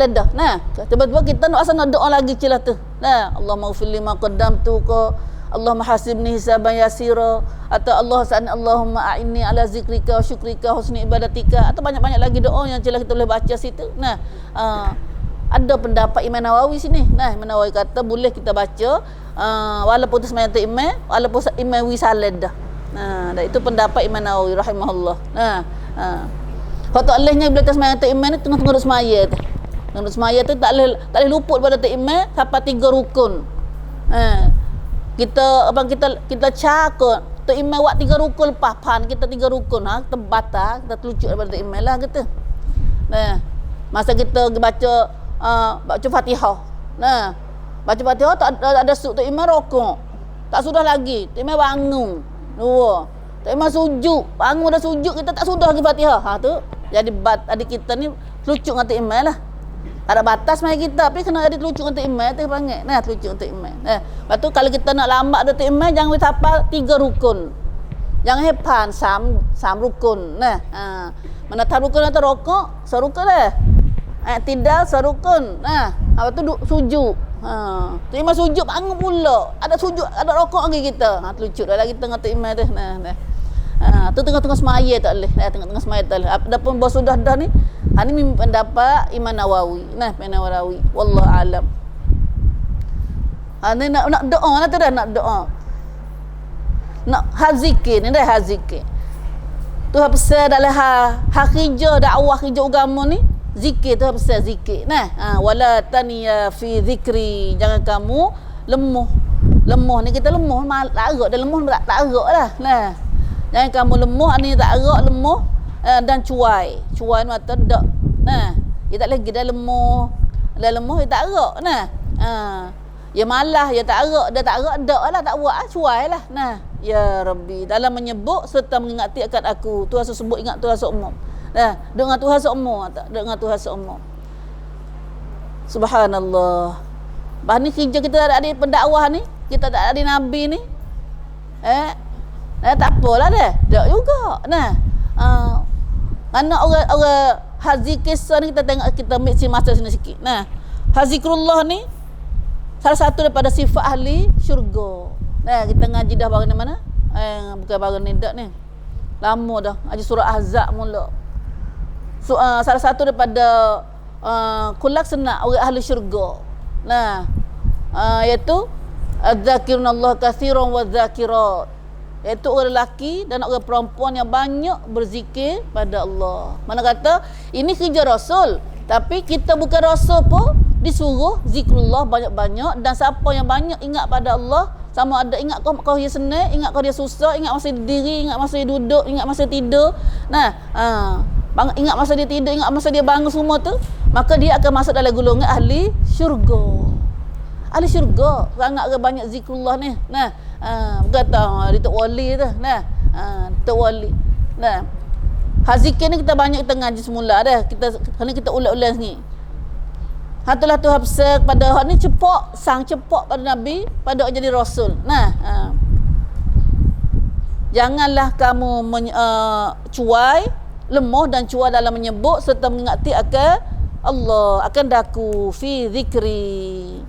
dah. Nah, tiba-tiba kita nak asal nak doa lagi celah tu. Nah, Allahumma ighfir li ma qaddamtu ka Allahumma hasibni hisaban yasira atau Allahumma a'inni ala zikrika wa syukrika husni ibadatika atau banyak-banyak lagi doa yang celah kita boleh baca situ. Nah, ada pendapat Imam Nawawi sini. Nah, Imam Nawawi kata boleh kita baca walaupun tu semayang imam, walaupun imam wisalat dah. Nah, itu pendapat Imam Nawawi rahimahullah. Nah, kalau tak lehnya bila kita semayang imam ni tengah-tengah semaya tu. Tengah semaya tu tak boleh luput pada imam sampai 3 rukun. Kita cakap tu imam buat 3 rukun lepas pan kita 3 rukun kita batal kita telucuk daripada imam lah kita. Nah, masa kita baca Fatihah. Nah, baca Fatihah tak ada tu imam rokok. Tak sudah lagi. Tu imam bangun. Dua. Tu imam sujud. Bangun dah sujud kita tak sudah lagi Fatihah. Tu jadi adik kita ni telucuk dengan imam lah. Tak ada batas mai kita tapi kena ada telucuk untuk imam tu panggil. Nah, telucuk untuk imam. Lepas tu kalau kita nak lambat untuk imam jangan hafal 3 rukun. Jangan hepan sam rukun. Nah, mana tak rukun atau rokok, serukun dah. Tidak serukun. Nah, apa tu sujud. Tu imam sujud bangun pula. Ada sujud, ada rokok lagi kita. Telucuk dah lagi tengah tu imam tu. Nah. Tu tengah-tengah semaya tak boleh. Tengah-tengah semaya tak boleh. Adapun bos sudah dah ni ini pendapat Imam Nawawi. Nah, Imam Nawawi. Wallahu alam. Ni nak doa lah tu dah nak doa. Nak hazikir ni dah hazikir. Tu pesan dalam kerja dakwah kerja agama ni zikir tu pesan zikir. Nah, wala taniya fi zikri. Jangan kamu lemah. Lemah ni kita lemah tak agak dah lemah tak agak lah. Nah. Jangan kamu lemah ni tak agak lemah dan cuai. Cuai ni mata dak. Nah, dia tak lagi dah lemah. Dah lemah dia tak agak. Nah. Ya malah ya tak agak, dah tak agak dak lah tak buat cuai lah. Nah, ya Rabbi dalam menyebut serta mengingati akan aku. Tuhan sebut ingat Tuhan seumur. Nah, dengan Tuhan seumur tak? Dengan Tuhan seumur. Subhanallah. Bah ni kerja kita tak ada pendakwah ni, kita tak ada nabi ni. Tak apalah dah. Tak juga. Nah. Mana orang hazikir ni kita tengok kita ambil masa sini sikit. Nah, hazikrullah ni salah satu daripada sifat ahli syurga. Nah, kita ngaji dah baru ni mana? Bukan baru ni dak ni. Lama dah. Ngaji surah Ahzab mula. Salah satu daripada kulaksana orang ahli syurga. Nah, iaitu adzakirunallah katsiran wadzakirat, iaitu orang lelaki dan orang perempuan yang banyak berzikir pada Allah. Mana kata ini kerja Rasul, tapi kita bukan Rasul pun disuruh zikrullah banyak-banyak. Dan siapa yang banyak ingat pada Allah, sama ada ingat kau dia senang, ingat kau dia susah, ingat masa dia diri, ingat masa dia duduk, ingat masa dia tidur. Nah, ingat masa dia tidur, ingat masa dia bangun, semua tu, maka dia akan masuk dalam golongan ahli syurga. Ahli syurga sangat banyak zikrullah ni. Nah, berkata dia tok wali tu. Nah, tok wali. Nah, zikir ni kita banyak kita ngaji semula dah. Kita ulang-ulang ni. Hatulah Tuhan pesan kepada hak ni cepak pada Nabi, pada jadi Rasul. Nah, janganlah kamu cuai, lemah dan cuai dalam menyebut serta mengingati akan Allah, akan daku fi zikri.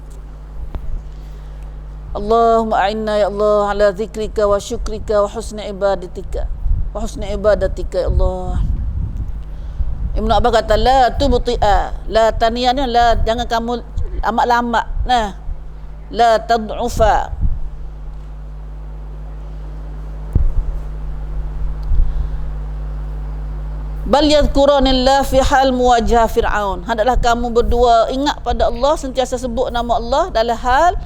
Allahumma a'inna ya Allah ala zikrika wa syukrika wa husni ibadatika. Wa husni ibadatika ya Allah. Ibnu Abbas kata la tubti'a, la taniyana, la jangan kamu amat lama. Nah, la tad'ufa. Bal yadhkuranillah fi hal muwajah Fir'aun. Hendaklah kamu berdua ingat pada Allah, sentiasa sebut nama Allah dalam hal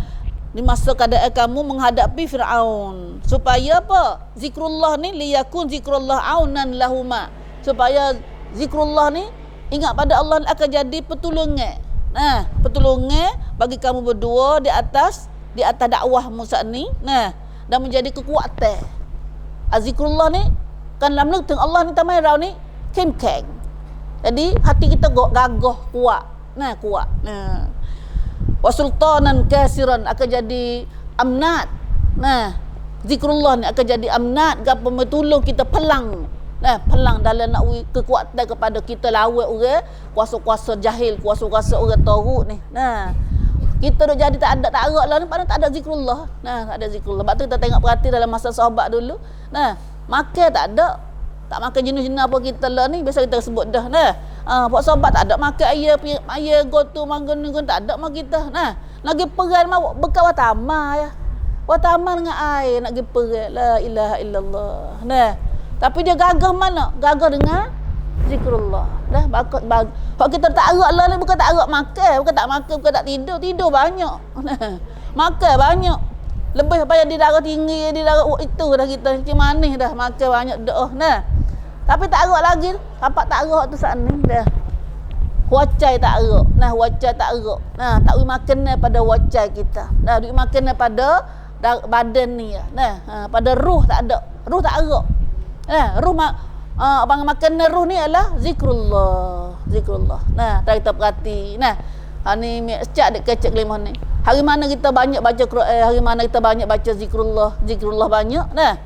di masa keadaan kamu menghadapi Fir'aun. Supaya apa? Zikrullah ni liyakun zikrullah aunan lahuma. Supaya zikrullah ni ingat pada Allah akan jadi pertolongan. Nah, pertolongan bagi kamu berdua di atas dakwah Musa ni. Nah, dan menjadi kekuatan. Zikrullah ni kan dalam teng Allah ni tamai rau ni kengkeng. Jadi hati kita gagah kuat. Nah, kuat. Nah. Wa sultanan kasiran akan jadi amnat. Nah, zikrullah ni akan jadi amnat gapo metulung kita pelang. Nah, pelang dalam nak kekuatan kepada kita lawan orang kuasa-kuasa jahil, kuasa-kuasa orang teruk ni. Nah, kita dah jadi tak arak lah ni, padahal tak ada zikrullah. Nah, tak ada zikrullah. Sebab tu kita tengok perhati dalam masa sahabat dulu. Nah, makan tak ada. Tak makan jenis-jenis apa kita lah ni, biasa kita sebut dah. Nah, pak sahabat tak ada makan ayam gotu manggon tak ada mak kita. Nah, lagi perang mau bekal watama ya. Watama dengan air nak pergi perang. La ilaha illallah. Nah, tapi dia gagah mana? Gagah dengan zikrullah. Dah bakut bag. Kalau kita tak arak lah ni, bukan tak arak makan, bukan tak makan, bukan tak tidur banyak. Makan banyak. Lebih daripada di darah tinggi, di darah itu dah kita macam manis dah, makan banyak doa. Nah. Tapi tak arak lagi. Apa tak arak tu saat ni dah. Wacai tak arak. Nah, wacai tak arak. Nah, tak boleh makan pada wacai kita. Nah, duit makan pada badan ni. Nah, pada ruh tak ada. Ruh tak arak. Ruh abang makan ruh ni adalah zikrullah. Zikrullah. Nah, kita perhati. Nah, ni cak dek kecek limah ni. Hari mana kita banyak baca Quran, hari mana kita banyak baca zikrullah, zikrullah banyak. Nah,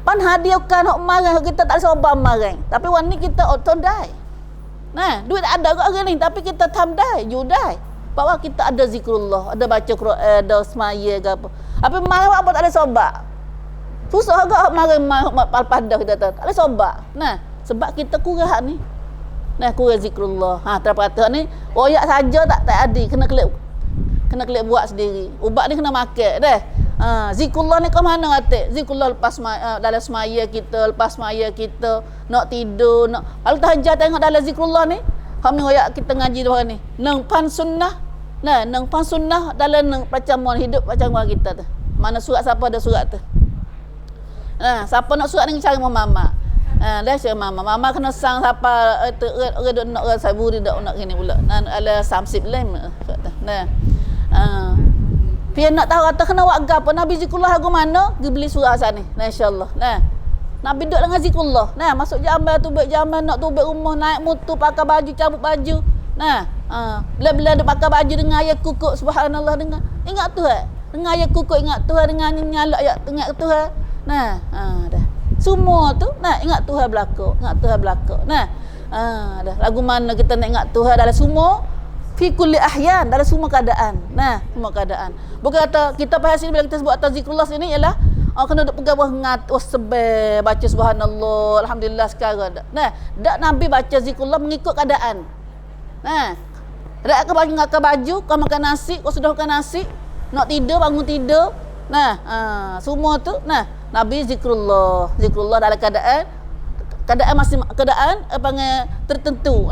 pan hadiahkan hok marah kita tak sobat marah. Tapi wan ni kita otondai. Nah, duit tak ada kat hari ni, tapi kita tamdai, judai. Bahawa kita ada zikrullah, ada baca Quran, ada semaya ke apa. Tapi marah apa tak ada sobat. Susah agak marah padah kita tak ada sobat. Nah, sebab kita kurang ni. Nah, kurang zikrullah. Terpaksa ni royak saja tak ada, kena kelip buat sendiri. Ubat ni kena makan dah. Zikrullah ni ke mana kata? Zikrullah lepas dalam semaya kita, lepas semaya kita nak tidur, nak kalau tahajud tengok dalam zikrullah ni, kami royak kita ngaji dia ni. Nang pan sunnah. Nah, nang pan sunnah dalam nang percamuan hidup percamuan kita tu. Mana surat siapa ada surat tu. Nah, siapa nak surat ni cari mama. Dah cari mama. Mama kena sang siapa tu redok nak saya buri dak nak gini pula. Nah, ala samsip lain. Nah. Dia nak tahu kata kena buat apa Nabi zikrullah lagu mana dia beli surah sana ni. Nah, insyaallah. Nah. Nabi duduk dengan zikrullah. Nah, masuk jamban tu baik jamban nak tu baik rumah naik motor pakai baju cabut baju. Nah, bila dia pakai baju dengan ayat kukuk subhanallah dengan ingat Tuhan. Dengan ayat kukuk ingat Tuhan, dengan nyala ayat ingat Tuhan. Nah, dah. Semua tu nah ingat Tuhan belaka, ingat Tuhan belaka. Nah, dah lagu mana kita nak ingat Tuhan dalam semua fi kulli ahyan, dalam semua keadaan. Nah, semua keadaan. Bukan kata kita faham sini bila kita sebut atas zikrullah sini ialah kena duk pegang ngat wasbah baca subhanallah alhamdulillah sekarang dak. Nah, dak Nabi baca zikrullah mengikut keadaan. Nah, Dak ke baju, kau makan nasi, kau sudah makan nasi, nak tidur bangun tidur. Nah, semua tu Nabi zikrullah dalam keadaan masih keadaan panggil tertentu.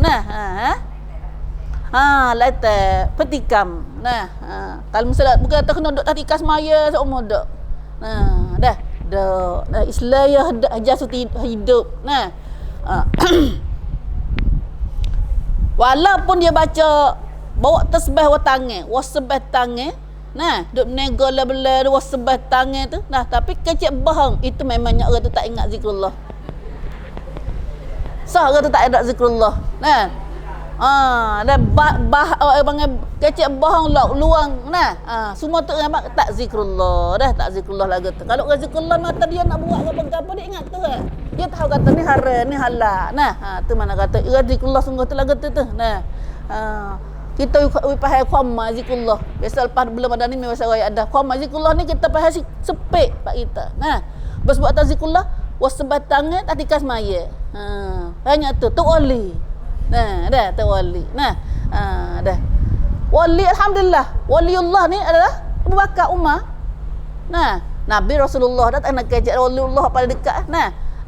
Letak petikam. Kalau misalnya bukan kata kena duduk tadi kas maya seumur dak. Dah Islam ajas hidup. Walaupun dia baca bawa tasbih wa tangan, wasbih tangan, duk nego la wasbih tangan tu, tapi kecek bahang itu memangnya orang tu tak ingat zikrullah. Orang tu tak ada zikrullah. Dan kecek bahang luang, semua tu memang tak zikrullah, tak zikrullah lagi tu. Kalau orang zikrullah mata dia nak buat apa-apa dia ingat tu dia tahu kata ni haram ni halal. Tu mana kata zikrullah sungguh tu lagu tu. Kita faham qamma zikrullah. Biasa lepas belum ada ni biasa raya ada qamma zikrullah ni kita faham sepek pak kita. Bos buat zikrullah wasbat tangan tak tikas maya. Banyak tu oli. Dah tu wali. Dah. Wali alhamdulillah. Waliullah ni adalah Abu Bakar Umar. Nabi Rasulullah dah tak nak kejak waliullah pada dekat.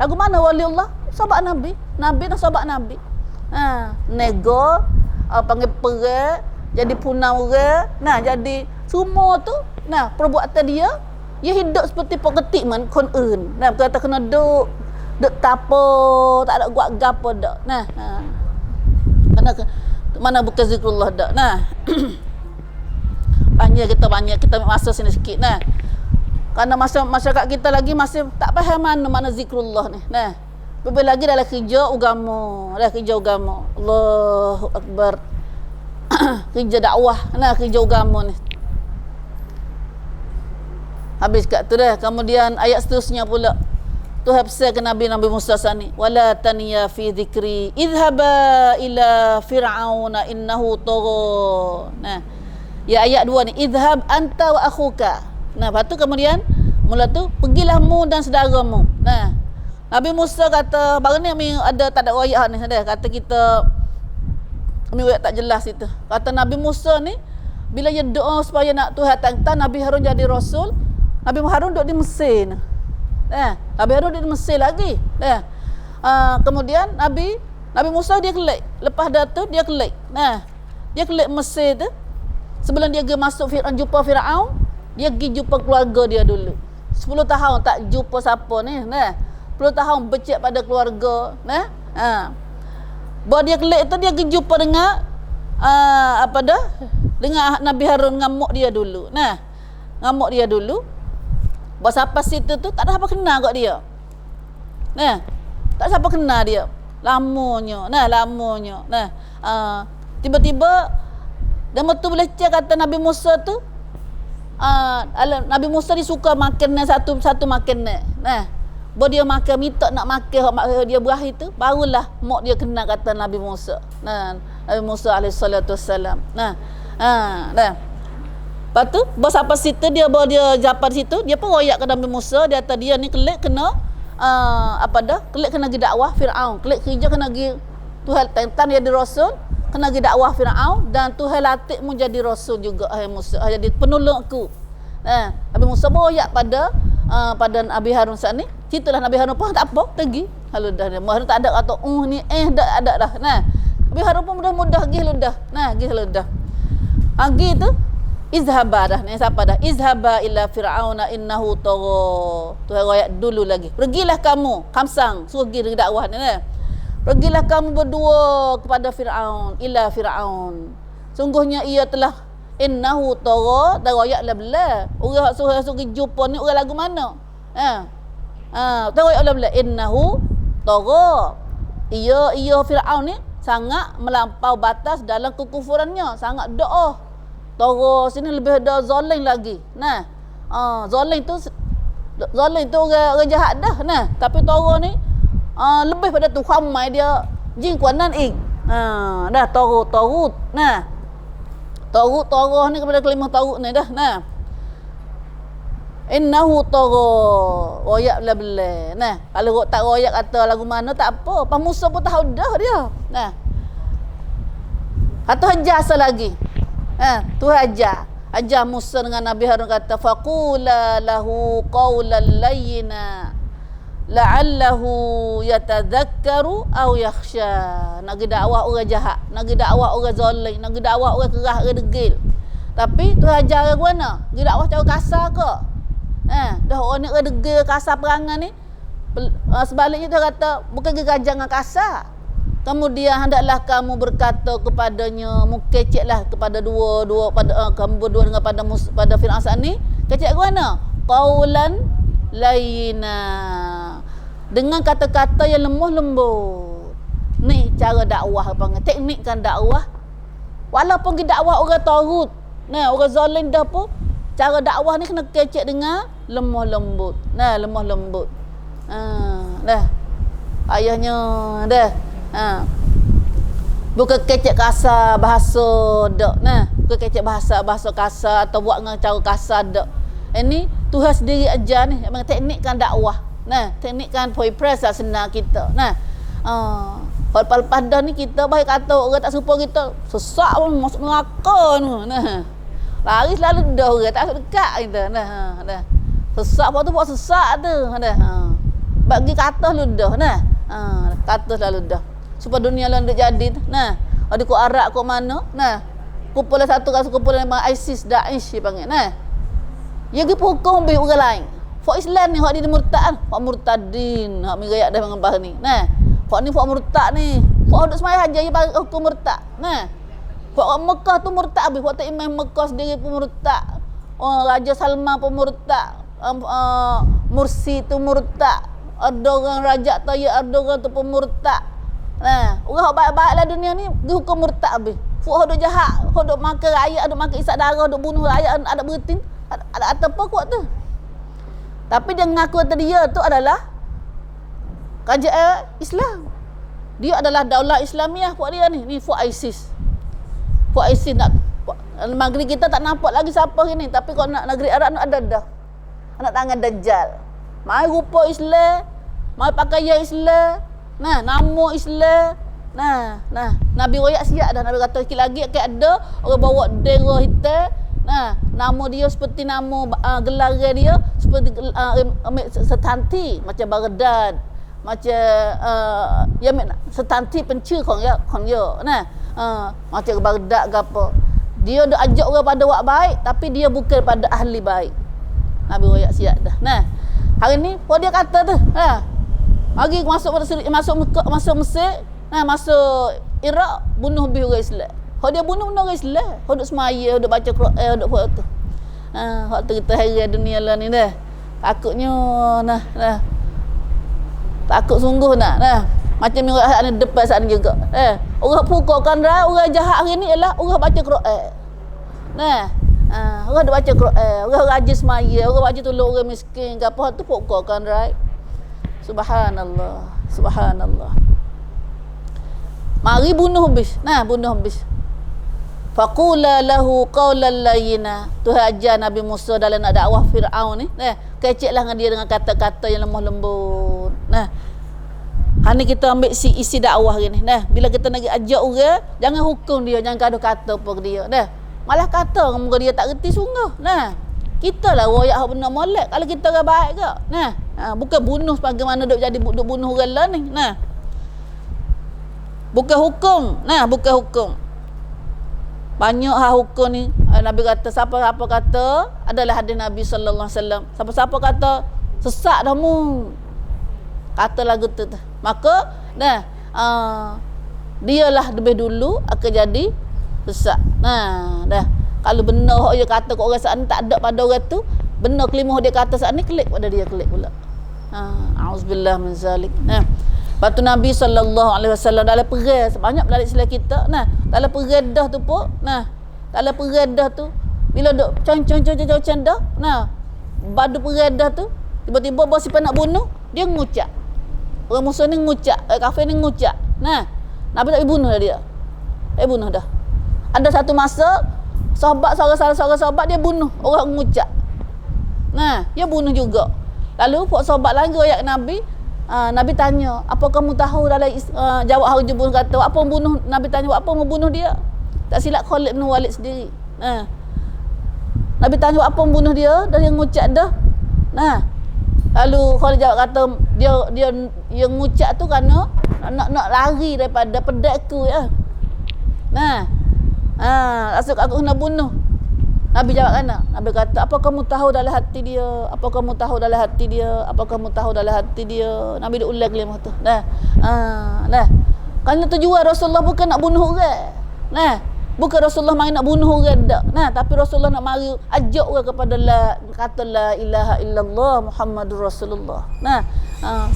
Lagu mana waliullah? Sahabat Nabi. Nabi dan sahabat Nabi. Nego panggil perang, jadi punang orang. Jadi semua tu perbuatan dia hidup seperti peketik man kon eun. Kata kena duk tapo, tak ada buat gapo dak. Mana bukan zikrullah dak. Banyak kita masa sini sikit. Karena masyarakat kita lagi masih tak faham mana zikrullah ni. Lebih lagi dalam kerja agama. Allahu Akbar. Kerja dakwah, kerja agama ni. Habis kat tu dah. Kemudian ayat seterusnya pula. Tuhan pesan ke Nabi Musa sani, wala taniya fi dhikri idhaba ila fir'auna innahu tagha. Ya ayat 2 ni, idhab anta wa akhuka. Lepas tu kemudian mula tu pergilah mu dan saudaramu. Nabi Musa kata baru ni ada tak ada ayat ni kata kita ni ayat tak jelas itu. Kata Nabi Musa ni bila dia doa supaya nak Tuhan tangtan Nabi Harun jadi rasul, Nabi Harun duduk di Mesir. Nabi Harun duduk di Mesir lagi. Kemudian Nabi Musa dia kelik. Lepas dah tu dia kelik. Dia kelik Mesir tu. Sebelum dia pergi masuk jumpa Firaun, dia pergi jumpa keluarga dia dulu. 10 tahun tak jumpa siapa ni. 10 tahun becek pada keluarga. Bahawa dia kelik tu dia pergi jumpa dengan dengan Nabi Harun, ngamuk dia dulu. Ngamuk dia dulu. Bahawa siapa situ tu tak ada apa kenal kat dia. Tak siapa kenal dia. Lamanya. Tiba-tiba dan betul boleh cek kata Nabi Musa tu Nabi Musa ni suka makan satu makanan. Bahawa dia makan minta nak makan dia berakhir tu, barulah mak dia kenal kata Nabi Musa. Nabi Musa alaihi salatu wassalam. Lepas tu apa situ dia bawa dia japan situ, dia pun royak ke Nabi Musa, dia kata dia ni kelik kena kelik kena pergi dakwah Firaun, kelik kerja kena pergi Tuhan tentang dia jadi rasul, kena pergi dakwah Firaun dan Tuhan latihmu jadi rasul juga Musa, jadi penolong aku. Nabi Musa royak pada Nabi Harun saat ni. Citalah Nabi Harun pun tak apa, pergi. Lalu dah Nabi Harun tak ada kata ni dah ada dah. Nabi Harun pun mudah-mudah pergi ludah. Pergi ludah. Pergi tu izhaba dah. Siapa dah? Izhaba ila fir'auna innahu tagha. Tu ayat dulu lagi. Pergilah kamu, kamsang, suruh pergi dakwah ni. Pergilah kamu berdua kepada Firaun, ila Firaun. Sungguhnya ia telah innahu tagha, dah ayat la bela. Orang suruh jumpa ni orang lagu mana? Tahu ayat la innahu tagha. Ia Firaun ni sangat melampau batas dalam kekufurannya, sangat doa. Tagha sini lebih ada zalim lagi. Zalim tu orang jahat dah. Tapi tagha ni lebih pada tu khamai dia jin kuanan dah tagut. Tagut ni kepada kalimah tagut ni dah. Innahu tagha royak bila. Kalau tak royak kata lagu mana tak apa, Pak Musa pun tahu dah dia. Atau ajar asal lagi. Tu ajar. Ajar Musa dengan Nabi Harun kata faqula lahu qawlan layyina la'allahu yatadhakkaru aw yakhsha. Nak pergi dakwah orang jahat, nak pergi dakwah orang zalim, nak pergi dakwah orang kerah, orang degil. Tapi tu ajar orang mana? Pergi dakwah cara kasar ke? Dah orang ni orang degil, kasar perangai ni. Sebaliknya dia kata bukan gerajang dengan kasar. Kemudian hendaklah kamu berkata kepadanya, mukeceklah kepada kamu berdua dengan pada Firaun ni. Kecek ke mana? Qaulan layyina. Dengan kata-kata yang lemah lembut. Ni cara dakwah panggil. Teknikkan dakwah. Walaupun kita dakwah orang tagut, orang zalim dah pun, cara dakwah ni kena kecek dengan lemah lembut. Lemah lembut. Dah. Ayahnya dah. Bukan kecek kasar bahasa dak. Bukan kecek bahasa kasar atau buat dengan cara kasar dak. Ini Tuhan sendiri ajar ni, memang teknikkan dakwah. Teknikkan press lah senang kita. Lepas dah ni kita baik kata orang tak serupa kita, sesak pun masuk neraka tu. Lari selalu dah orang tak dekat kita. Dah. Sesak pun tu buat sesak tu. Bagi kata lu dah. Kata selalu dah. Supaya dunia lain duk jadi tu. Ada kau Arab kau mana? Kumpulan satu rasa kumpulan memang ISIS, Daesh dia panggil. Dia pergi hukum lebih orang lain. Fak Islam ni hak dia murtad, hak murtadin, hak mirayak dah mengembah ni. Fak ni fak murtad ni. Fak duk semai haja dia bagi hukum murtad. Fak Mekah tu murtad habis, fak imam Mekah sendiri pun murtad. Raja Salman pun murtad. Mursi tu murtad. Ada orang raja Tayyib Erdogan tu pun murtad. Orang hak baik-baik lah dunia ni dihukum murtad habis. Fak duk jahat, hak duk makan rakyat, duk makan isak darah, duk bunuh rakyat, ada bertin, ada apa kuat tu. Tapi dia mengaku kata dia tu adalah kerajaan Islam. Dia adalah daulah Islamiah buat dia ni. Ni Fuad ISIS. Fuad ISIS nak negeri kita tak nampak lagi siapa ni, tapi kalau nak negeri Arab nak ada dah. Anak tangan Dajjal. Mai rupa Islam, mai pakaian Islam. Nama Islam. Nabi royak siap dah. Nabi kata sikit lagi akan ada orang bawa dera hitam. Nama dia seperti nama gelar dia seperti setanti macam Baghdad, macam setanti pencu kong ya. Macam Baghdad ke apa. Dia dah ajak orang pada buat baik, tapi dia bukan pada ahli baik. Nabi royak siap dah. Hari ni apa dia kata tu? Mari masuk Mesir, masuk Iraq, bunuh habis orang Islam. Kalau dia bunuh orang Islam, kalau duk semaya, duk baca Quran, duk buat tu. Hak tu kita heran dunia lah ni dah. Takutnya takut sungguh Macam minggu ni depan saat ni juga. Orang pukulkan orang jahat hari ni ialah orang baca Quran. Orang duk baca Quran, orang rajin semaya, orang baca tolong orang miskin, apa tu pukulkan Subhanallah. Mari bunuh habis. Bunuh habis. Faqula lahu qawlan layyina. Tu ajar Nabi Musa dalam nak dakwah Firaun ni. Keceklah dengan dia dengan kata-kata yang lemah lembut. Hani kita ambil isi dakwah ni. Bila kita nak ajak orang, jangan hukum dia, jangan gaduh kata apa ke dia. Malah kata muka dia tak reti sungguh. Kita lah royak hak benda molek kalau kita orang baik ke. Bukan bunuh sebagaimana duk jadi duk bunuh orang lain ni. Bukan hukum. Bukan hukum. Banyak hal hukum ni. Nabi kata siapa-siapa kata adalah hadis Nabi sallallahu alaihi wasallam. Siapa-siapa kata sesak dah mu. Kata lagu tu. Maka dialah lebih dulu akan jadi sesak. Dah. Kalau benar dia kata kat orang saat ni tak ada pada orang tu, benar kelima dia kata saat ni klik pada dia klik pula. Auzubillah min zalik. Batu Nabi sallallahu alaihi wasallam dalam perang banyak dalam Islam kita. Dalam perang dah tu pun, dalam perang dah tu bila duk concong dah, badu perang dah tu tiba-tiba bos siapa nak bunuh, dia ngucap. Orang musuh ni ngucap, kafir ni ngucap. Nabi tak bunuh dia. Bunuh dah. Ada satu masa sahabat seorang sahabat dia bunuh orang ngucap. Dia bunuh juga. Lalu pak sahabat lagi ayat Nabi, Nabi tanya, apa kamu tahu dalam jawab hari Jumaat kata apa bunuh? Nabi tanya apa mau bunuh dia? Tak silap Khalid bin Walid sendiri. Nabi tanya apa membunuh dia, dan yang ngucap dah. Lalu Khalid jawab kata dia yang ngucap tu kerana nak lari daripada pedakku ya. Asal aku kena bunuh. Nabi jawab kan? Nabi kata, apa kamu tahu dalam hati dia? Apa kamu tahu dalam hati dia? Apa kamu tahu dalam hati dia? Nabi dia ulang kalimah tu. Kerana tujuan Rasulullah bukan nak bunuh orang. Bukan Rasulullah mari nak bunuh orang dak. Tapi Rasulullah nak mari ajak orang kepada kata la ilaha illallah Muhammadur Rasulullah.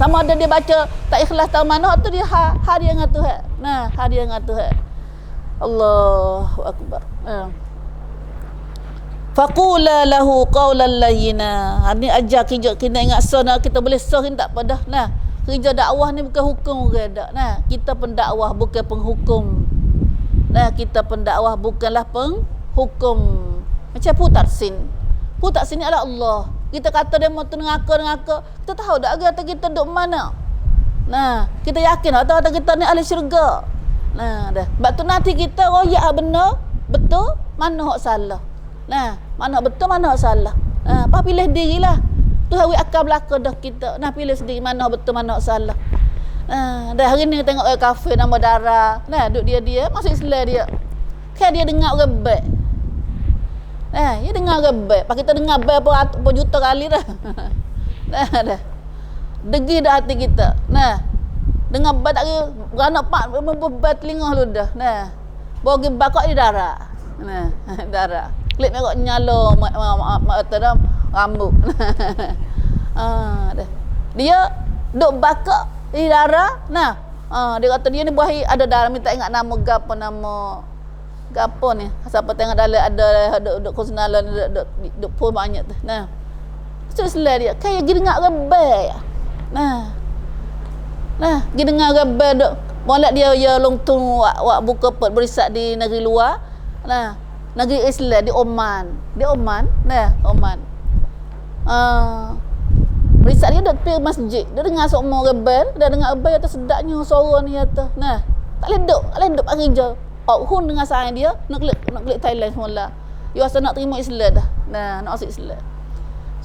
Sama ada dia baca tak ikhlas tahu mana tu dia dia dengan Tuhan. Dia dengan Tuhan. Allahu akbar. Faqula lahu qawlan layyina. Ni ajar kita ingat sana kita boleh ni tak pada. Kerja dakwah ni bukan hukum orang dak. Kita pendakwah bukan penghukum. Kita pendakwah bukanlah penghukum. Macam Putarsin ni adalah Allah. Kita kata dia mau tu ngaka. Kita tahu tak kata kita duduk mana. Kita yakin kata kita ni ahli syurga. Dah. Sebab tu nanti kita royak benar, betul, mana hak salah. Mana betul, mana hak salah. Apa pilih dirilah. Tu hari akan belaka dah kita. Pilih sendiri mana betul, mana hak salah. Dah hari ni tengok kafe nama Dara. Duduk dia masuk Islam dia. Kan dia dengar orang baik. Dia dengar orang baik. Pak kita dengar baik berapa juta kali dah. Dah. Degi dah hati kita. Dengar baik tak kira beranak pak membebat telinga lu dah. Bagi bakak di Dara. Dara. Klik merah nyala mak rambut. Dah. Dia duk bakak di Dara. Dia kata dia ni buahi ada Dara minta ingat nama gapo ni. Siapa tengok dalam ada konsenalan duk pun banyak tu. Sesuai dia kayak gini dengar rebel. Dia dengar rebel duk molek dia longtung wak buka pet berisak di negeri luar. Negeri Islam di Oman. Oman. Berisak dia duduk pergi masjid. Dia dengar semua rebel. Dia dengar rebel kata sedapnya suara ni kata. Tak boleh duduk pagi je. Hun dengan sayang dia nak klik Thailand semula. Dia rasa nak terima Islam dah. Nak masuk Islam.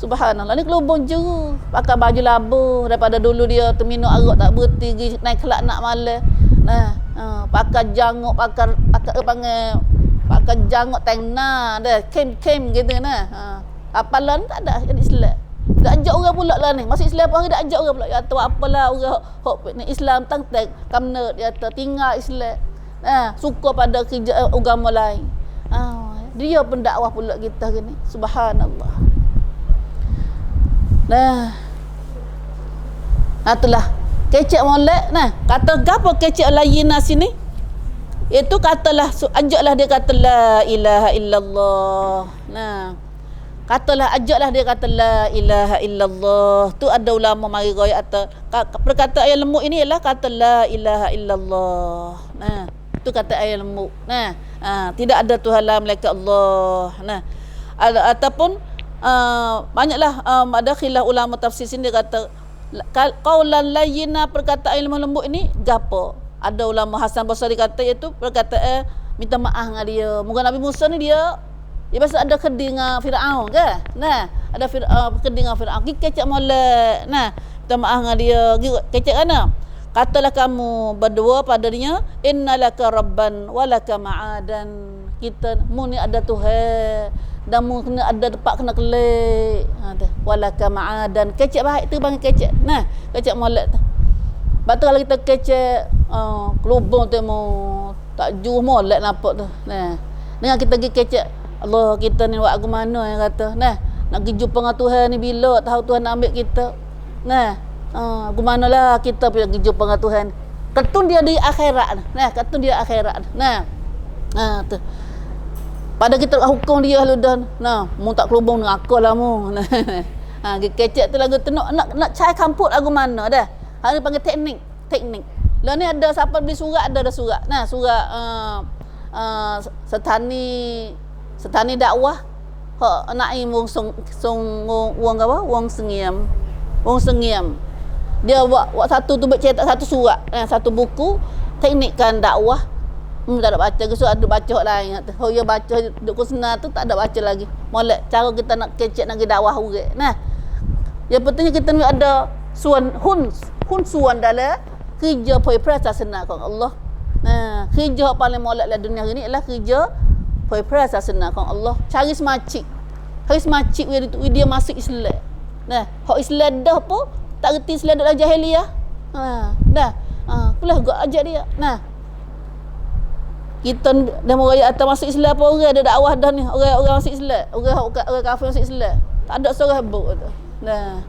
Subhanallah. Ni kelubung jeru. Pakai baju labu. Daripada dulu dia terminum arak tak berhenti. Naik kelak nak malam. Pakai janguk. Pakai janguk tengna. Kem gitu. Apalan tak ada yang Islam. Dah ajak orang pula lah ni. Masuk Islam pun dah ajak orang pula. Ya tahu apalah orang ni Islam tang-tang kamna dia tinggal Islam. Suka pada kerja agama lain. Dia pendakwah pula kita ni. Subhanallah. Itulah kecek molek. Kata gapo kecek layina sini? Itu katalah ajaklah dia kata la ilaha illallah. Katalah ajaklah dia kata la ilaha illallah. Tu ada ulama mari riwayat perkataan ayat lemuk ini ialah kata la ilaha illallah. Tu kata ayat lemuk. Tidak ada Tuhan lain melainkan Allah. Ataupun banyaklah ada khilaf ulama tafsir sini dia kata qaulan layyina perkataan ilmu lembut ini gapo. Ada ulama Hasan Basri kata iaitu perkataan minta maaf dengan dia. Mungkin Nabi Musa ni dia biasa ada keding dengan Firaun ke? Ada keding dengan Firaun. Kecek molek. Minta maaf dengan dia. Kecek kan? Katalah kamu berdua padanya innalaka rabban walaka ma'adan. Kita mu ni ada Tuhan dan mu kena ada tempat kena kelik. Walaka ma'adan. Kecek baik tu bang kecek. Kecek molek tu. Betul kalau kita kecek kelubung tu mu tak juh molek nampak tu. Dengan kita pergi kecek Allah kita ni buat aku mana yang kata nak pergi jumpa dengan Tuhan ni bila tahu Tuhan nak ambil kita. Aku manalah kita pergi jumpa dengan Tuhan. Ketun dia di akhirat. Ketun dia akhirat. Tu. Pada kita hukum dia lu dah. Mu tak kelubung dengan aku lah mu. Kecek tu lagu tu nak cari kamput lagu mana dah. Hari panggil teknik. Lah ni ada siapa beli surat ada surat. Surat setani dakwah hak naim wong sengiam. Dia buat satu tu cetak satu surat, satu buku teknikkan dakwah Tak ada baca ke, so ada baca lain. Oh ya baca duk kusna tu tak ada baca lagi. Molek cara kita nak kecek nak dakwah orang. Nah. Yang pentingnya kita ni ada hun suan dalam kerja poi sasana kong Allah. Nah, kerja paling molek dalam dunia ni ialah kerja poi sasana kong Allah. Cari semacik. Cari semacik dia masuk Islam. Nah, hak Islam dah apa? Tak reti Islam dalam jahiliah. Dah. Pulah gua ajak dia. Nah, kita dah meraya atas masuk Islam apa orang ada dakwah dah ni, orang masuk Islam, orang kafir masuk Islam. Tak ada seorang habuk tu. Nah.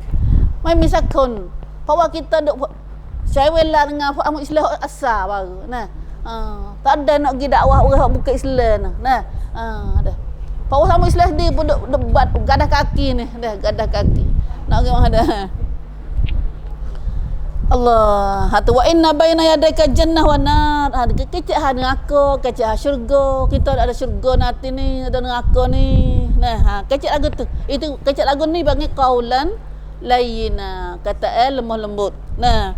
Mai misakon. Bahawa kita duk syaiwela dengan apa Islam asal baru. Nah. Tak ada nak pergi dakwah orang bukan Islam nah. Dah. Bahawa sama Islam dia pun duk debat gadah kaki ni, dah gadah kaki. Nak pergi mana dah. Allah, hatu wa inna baina yadayka jannah wa nar. Kecek neraka, kecek syurga. Kita ada syurga nanti ni, ada neraka ni. Nah, kecek lagu tu. Itu kecek lagu ni bagi qaulan layyina, kata lemah lembut. Nah.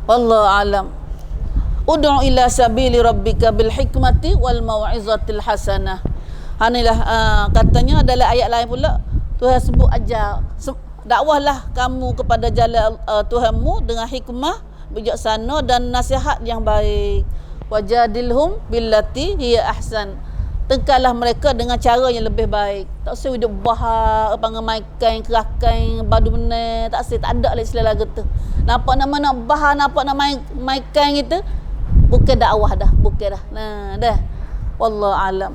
Wallahu alam. Ud'u ila sabili rabbika bil hikmati wal mau'izatil hasanah. Hanilah katanya adalah ayat lain pula Tuhan sebut ajar dakwahlah kamu kepada jalan Tuhanmu dengan hikmah, bijaksana dan nasihat yang baik. Wajadilhum billati hiya ahsan. Tengkarlah mereka dengan cara yang lebih baik. Tak usah hidup bahar, pangamaikan, kerakan, badu benar. Tak usah, tak ada lah istilah lagu tu. Nampak nama nak bahar, nampak nak mainkan gitu. Bukan dakwah dah, bukan dah. Nah, dah. Wallahu alam.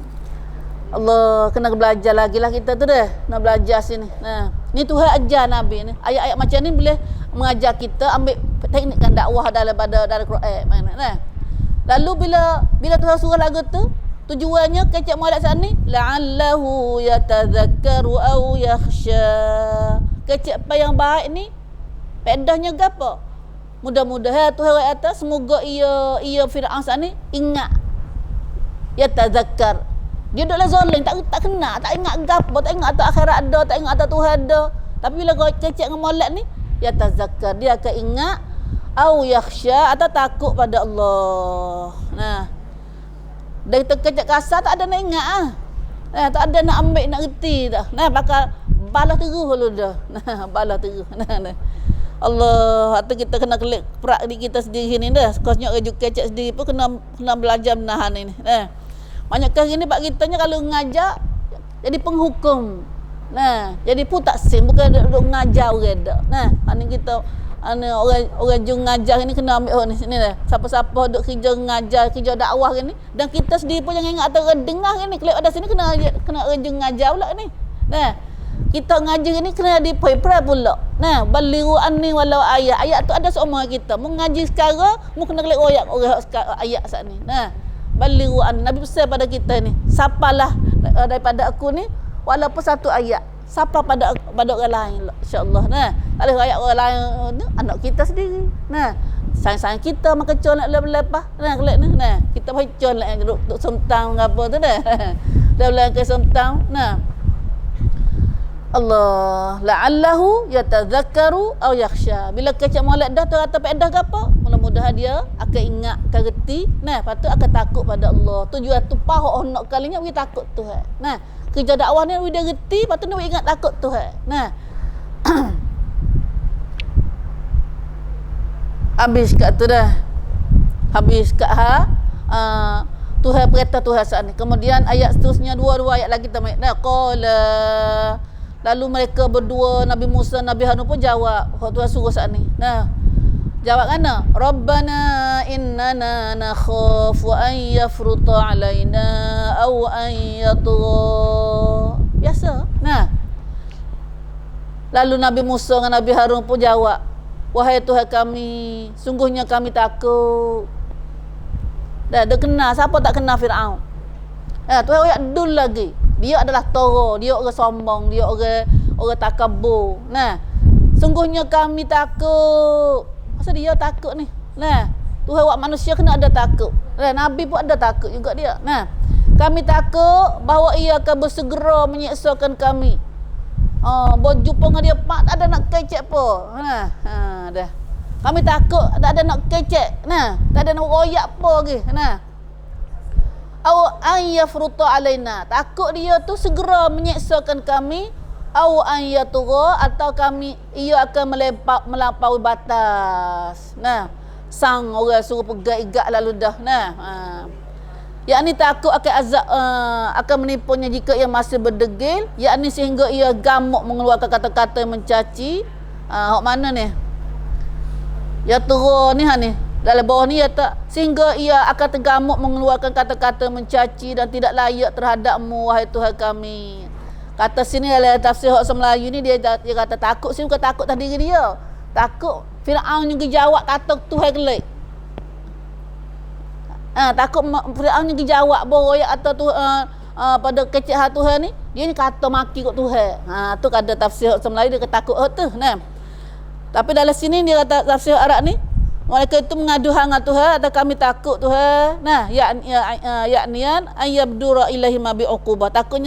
Allah kena belajar lagi lah kita tu dah. Nak belajar sini. Nah, ni Tuhan ajar Nabi ni. Ayat-ayat macam ni boleh mengajar kita ambil teknik kan dakwah dalam Quran. Nah. Lalu bila Tuhan suruh lagu tu, tujuannya kecek molek sani la'allahu yatadhakkaru aw yakhsha. Kecek apa yang baik ni pedahnya gapo? Mudah-mudahan Tuhan kata semoga ia Firaun sani ingat yatadhakkar. Dia duduklah zalim, tak kena, tak ingat gapo, tak ingat atas akhirat ada, tak ingat atas Tuhan ada. Tapi bila kecek dengan molek ni yatadhakkar, dia akan ingat aw yakhsha atau takut pada Allah. Nah, dari terkejap kasar tak ada nak ingat tak ada nak ambil nak reti dah. Nah, bakal balas terus dulu dah. Nah, balas terus. Nah. Allah, atau kita kena kelik perak di kita sendiri ni dah. Kosnya rajuk kecap sendiri pun kena belajar menahan ini. Nah. Banyak kali ni pak kitanya kalau ngajar jadi penghukum. Nah, jadi pun tak sin, bukan duduk ngajar orang dah. Nah, ni kita orang jung ngajar ni kena ambil ni sini dah. Siapa-siapa duk kerja ngajar, kerja dakwah ni, dan kita sendiri pun jangan ingat atau dengar ni kelip ada sini kena orang jung ngajar pula ni. Nah, kita ngajar ni kena diprai pula. Nah, baliru anni walau ayat tu ada semua kita. Mu ngaji sekarang, mu kena kelip orang ayat saat ni. Nah, baliru anni Nabi pesan pada kita ni, sapalah daripada aku ni walaupun satu ayat. Siapa pada orang lain insya-Allah. Nah, tak boleh ayat orang lain ni anak kita sendiri. Nah, sayang-sayang kita makan con nak lepas. Nah, kelak ni. Nah, kita bacon lah duk somtang apa tu dah. Dah bulan ke somtang. Nah. Allah la'allahu yatadhakkaru aw yakhsha. Bila kecak molek dah tu kata pedah ke apa? Mudah-mudahan dia akan ingat, akan reti. Nah, lepas tu akan takut pada Allah. Tujuan tu pahok nak kalinya we takut Tuhan. Nah, kerja dakwah ni dia reti, lepas tu dia ingat takut Tuhan. Nah. Habis kat tu dah. Habis kat Tuhan perintah Tuhan saat ni. Kemudian ayat seterusnya dua ayat lagi kita main. Nah, qala. Lalu mereka berdua Nabi Musa, Nabi Harun pun jawab Tuhan suruh saat ni. Nah. Jawab mana? Rabbana innana nakhafu an yafruta alaina aw an yatgha. Biasa. Nah. Lalu Nabi Musa dengan Nabi Harun pun jawab, wahai Tuhan kami, sungguhnya kami takut. Dah kenal, siapa tak kenal Firaun? Tuhan ayat dul lagi. Dia adalah toro, dia orang sombong, dia orang takabur. Nah, sungguhnya kami takut. Masa dia takut ni. Nah, Tuhan buat manusia kena ada takut. Nah, Nabi pun ada takut juga dia. Nah, kami takut bahawa ia akan bersegera menyiksakan kami. Berjumpa dengan dia pak tak ada nak kecek apa. Nah, dah. Kami takut tak ada nak kecek. Nah, tak ada nak royak apa lagi. Nah. Aw ayyafruta alaina. Takut dia tu segera menyeksakan kami. Aw ayyatuga, atau kami ia akan melampaui batas. Nah, sang orang suruh pegang igat lalu dah. Nah, yakni takut akan azab akan menipunya jika ia masih berdegil, yakni sehingga ia gamuk mengeluarkan kata-kata yang mencaci. Hok mana ni? Ya turun ni dalam bawah ni ya tak, sehingga ia akan tergamuk mengeluarkan kata-kata mencaci dan tidak layak terhadapmu wahai Tuhan kami. Kata sini dalam tafsir Hak Melayu ni dia kata takut sini bukan takut tadi diri dia. Takut Firaun juga jawab kata Tuhan kelak. Takut Firaun juga jawab boroyak atau tu pada kecek hati Tuhan ni, dia ni kata maki kat Tuhan. Tu kata tafsir Hak Melayu dia takut tu. Nah. Tapi dalam sini dia kata tafsir Arab ni, mereka itu mengadu hang Tuhan atau kami takut Tuhan. Nah, yaknian ayyabdura ilahi ma bi'uqubah. Takut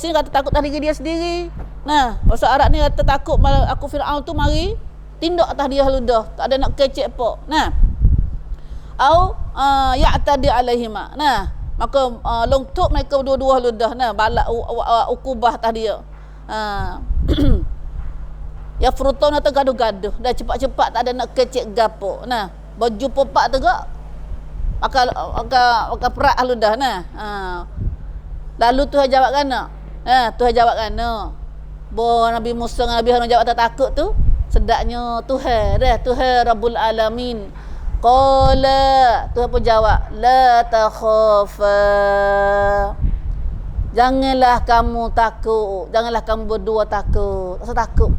sini kata takut tadi dia sendiri. Nah, bahasa Arab ni kata takut aku Firaun tu mari tindak atas dia ludah, tak ada nak kecek apa. Nah. Au ya'tadi alaihima. Nah, maka longtok mereka dua-dua ludah. Nah, balak ukubah atas dia. Ya fruton atau gaduh-gaduh dah cepat-cepat tak ada nak kecek gapo. Nah, baju popak tu gak akal perak lu dah. Nah, lalu Tuhan jawab kana. Tuhan jawab kana. Bo Nabi Musa dengan Nabi Harun jawab tak takut tu, sedaknya Tuhan Rabbul Alamin. Qala, Tuhan pun jawab, la takhafa. Janganlah kamu takut, janganlah kamu berdua takut. Tak takut.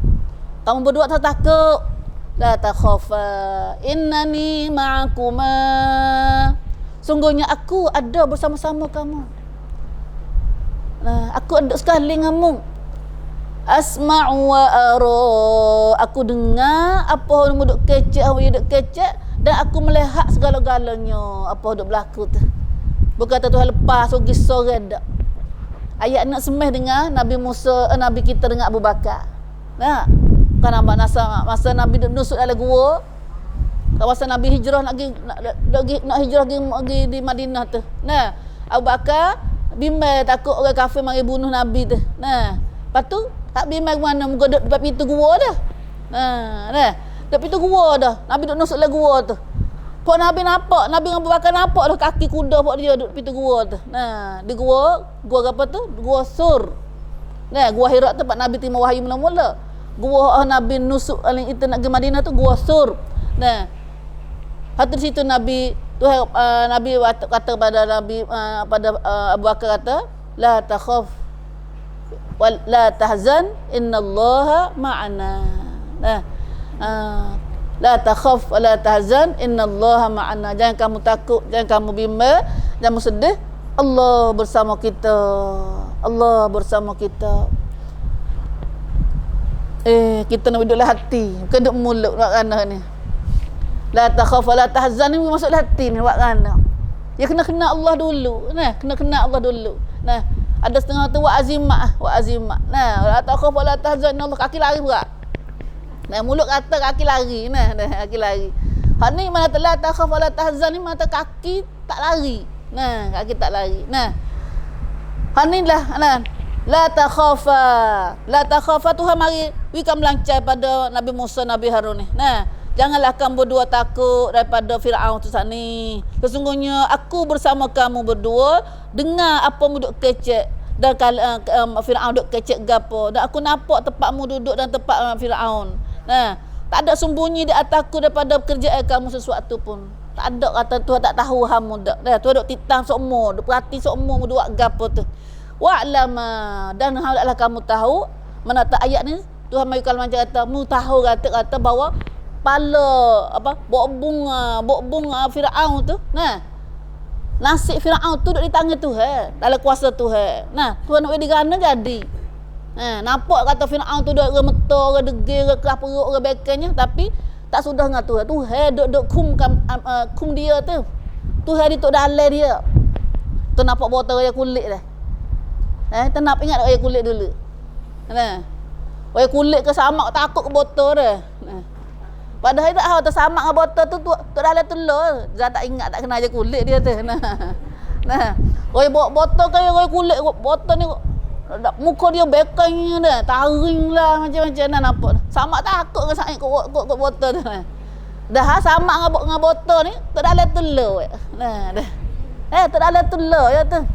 Kamu berdua tak takut. La takhafa. Innani ma'akuma. Sungguhnya aku ada bersama-sama kamu. Nah, aku ada sekali denganmu. Asma'u wa ara. Aku dengar apa yang duk kecek, apa yang duk kecek, dan aku melihat segala-galanya apa duk berlaku tu. Bukan Tuhan lepas so kisah dak. Ayat nak semeh dengan Nabi Musa, Nabi kita dengan Abu Bakar. Nah, kan nampak masa Nabi duduk nusuk dalam gua. Kawasan Nabi hijrah nak hijrah lagi di Madinah tu. Nah, Abu Bakar bimbang takut orang kafir mari bunuh Nabi tu. Nah, lepas tu tak bimbang mana muka duduk dekat pintu gua dah. Nah, dekat pintu gua dah. Nabi duduk nusuk dalam gua tu. Pok Nabi nampak, Nabi dengan Abu Bakar nampak dah kaki kuda pok dia duduk pintu gua tu. Nah, di gua apa tu? Gua Sur. Nah, gua Hira tu Pak Nabi terima wahyu mula-mula. Gua Nabi nusuk alin itu nak ke Madinah tu gua Sur. Nah, hati situ Nabi Tuhan Nabi kata pada Nabi pada Abu Bakar kata, la takhaf wal la tahzan innallaha ma'ana. Nah, la takhaf wa la tahzan innallaha ma'ana. Jangan kamu takut, jangan kamu bimbang, jangan sedih. Allah bersama kita. Allah bersama kita. Kita nak duduk hati, bukan duduk mulut buat kana ni. La takhaf wa la tahzan ni masuk hati ni buat kana. Ya kena Allah dulu. Nah, kena Allah dulu. Nah, ada setengah tu wa azimah. Nah, la takhaf wa la tahzan, Allah kaki lari berat. Nah, mulut kata kaki lari. Nah, kaki lari. Hak ni mana la takhaf wa la tahzan ni mana kaki tak lari. Nah, kaki tak lari. Nah, hak ni lah. Nah, la takhafa Tuhan mari wika melancar pada Nabi Musa, Nabi Harun ni. Nah, janganlah kamu berdua takut daripada Firaun tu saat ni. Sesungguhnya aku bersama kamu berdua. Dengar apa mu duk kecek dan Firaun duk kecek gapo, dan aku nampak tempatmu duduk dan tempat Firaun. Nah, tak ada sembunyi di atasku daripada kerjaan kamu sesuatu pun. Tak ada kata Tuhan tak tahu hamu dak. Dah Tuhan duk titang semua, duk perhati semua mu buat gapo tu. Wa'lama, dan hendaklah kamu tahu, menata ayat ni Tuhan mari kalau macam kata mu tahu kata bahawa pala bok bunga Firaun tu, nah, nasib Firaun tu duduk di tangan Tuhan, dalam kuasa Tuhan. Nah, Tuhan nak digana jadi. Nah, nampak kata Firaun tu duduk gemetar, degil, kelah perut, bekanya, tapi tak sudah dengan Tuhan. Tuhan duduk kum dia tu. Tuhan di tok dalam dia. Tu nampak botol raya kulit dah. Kita nak ingat raya kulit dulu. Nah. Raya kulit ke samak takut ke botol dah. Nah. Padahal tak tahu tersamak dengan botol tu dah le telur. Zat tak ingat tak kena aja kulit dia tu. Nah. Oi botol kaya oi kulit botol ni muka dia bekangnya dah. Taring lah macam-macam nak nampak. Samak takut dengan saik kok botol tu. Dah samak dengan botol ni tak dah le telur. Nah, dah. Tak dah le telur ya tu.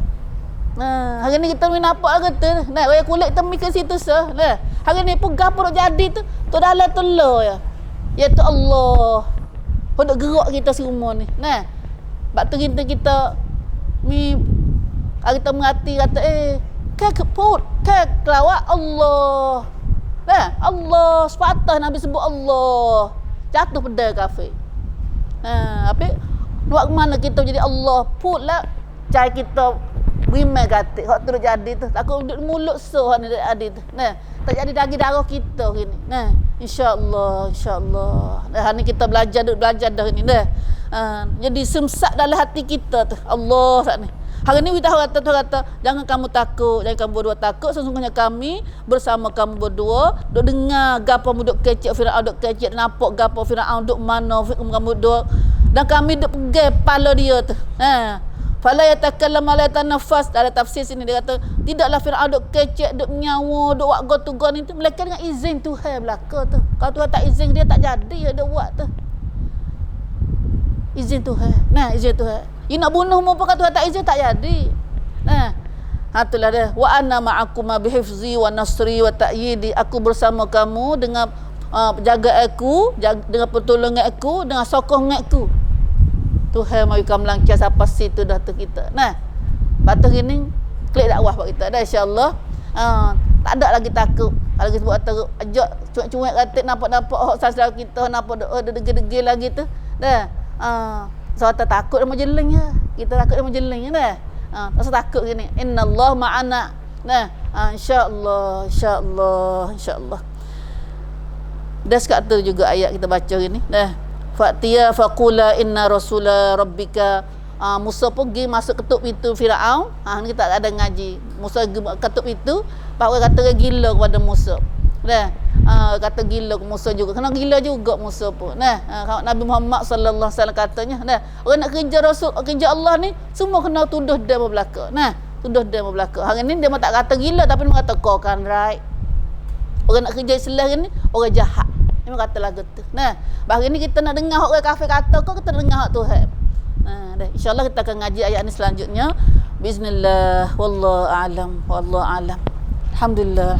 Nah, hari ni kita nampak kata. Nah, oi kulit temi ke situ sah. Nah, hari ni pun gapo jadi tu dah le telur ya. Iaitu Allah hendak gerak kita semua ni. Nah, sebab tu kita ni kita mengerti kata keput kelawat Allah. Nah, Allah sepatah Nabi sebut Allah. Jatuh pedal kafir. Apa buat mana kita jadi Allah putlah cai kita beriman kata hak terus jadi tu takut duduk mulut so hak ni ada tu. Nah, tak jadi daging darah kita gini. Nah, insya-Allah. Nah, ni kita belajar dah ni dah. Jadi semsak dalam hati kita tu. Allah saat ni. Hari ni kita kata jangan kamu takut, jangan kamu berdua takut, sesungguhnya kami bersama kamu berdua duk dengar gapo duk kecek Firaun duk kecek nampak gapo Firaun duk mana kamu duk dan kami duk pegang kepala dia tu. Fala yatakallam la yatanafas. Dalam tafsir sini dia kata tidaklah Firaun duk kecek duk nyawa duk buat gotu-gon itu melainkan dengan izin Tuhan belaka tu. Kalau Tuhan tak izin dia tak jadi dia buat tu. Izin Tuhan. Nah, izin Tuhan. You nak bunuh mu pun Tuhan tak izin tak jadi. Nah, itulah dia. Wa anna ma'akum bihifzi wa nasri wa ta'yidi. Aku bersama kamu dengan jaga aku, dengan pertolongan aku, dengan sokongan aku. Tuhan mari kamu langkah sampai situ dah tu kita. Nah, batu gini klik dakwah buat kita dah insya-Allah. Tak ada lagi takut. Kalau kita buat teruk ajak cuak-cuak kata nampak hak saudara kita nampak degil-degil lagi tu. Dah. So takut dia menjeling ya. Kita takut dia menjeling dah. Rasa takut gini. Innallah ma'ana. Nah, insya-Allah. Dah sekat tu juga ayat kita baca gini. Dah. Fa'tiya faqula inna rasula rabbika. Musa pergi masuk ketuk pintu Firaun. Ni kita ada ngaji. Musa ketuk pintu, bahawa kata gila kepada Musa. Dah. Kata gila ke Musa juga. Kena gila juga Musa pun. Nah, Nabi Muhammad sallallahu alaihi wasallam katanya, nah, orang nak kerja Rasul, kerja Allah ni semua kena tuduh dia berbelaka. Nah, tuduh dia berbelaka. Hari ni dia tak kata gila tapi dia kata kau kan right. Orang nak kerja Islam ni orang jahat. Dia kata lagu tu. Nah, hari ni kita nak dengar orang kafir kata kau kita dengar hak Tuhan. Nah, dah insya-Allah kita akan ngaji ayat ni selanjutnya. Bismillah wallahu a'lam. Alhamdulillah.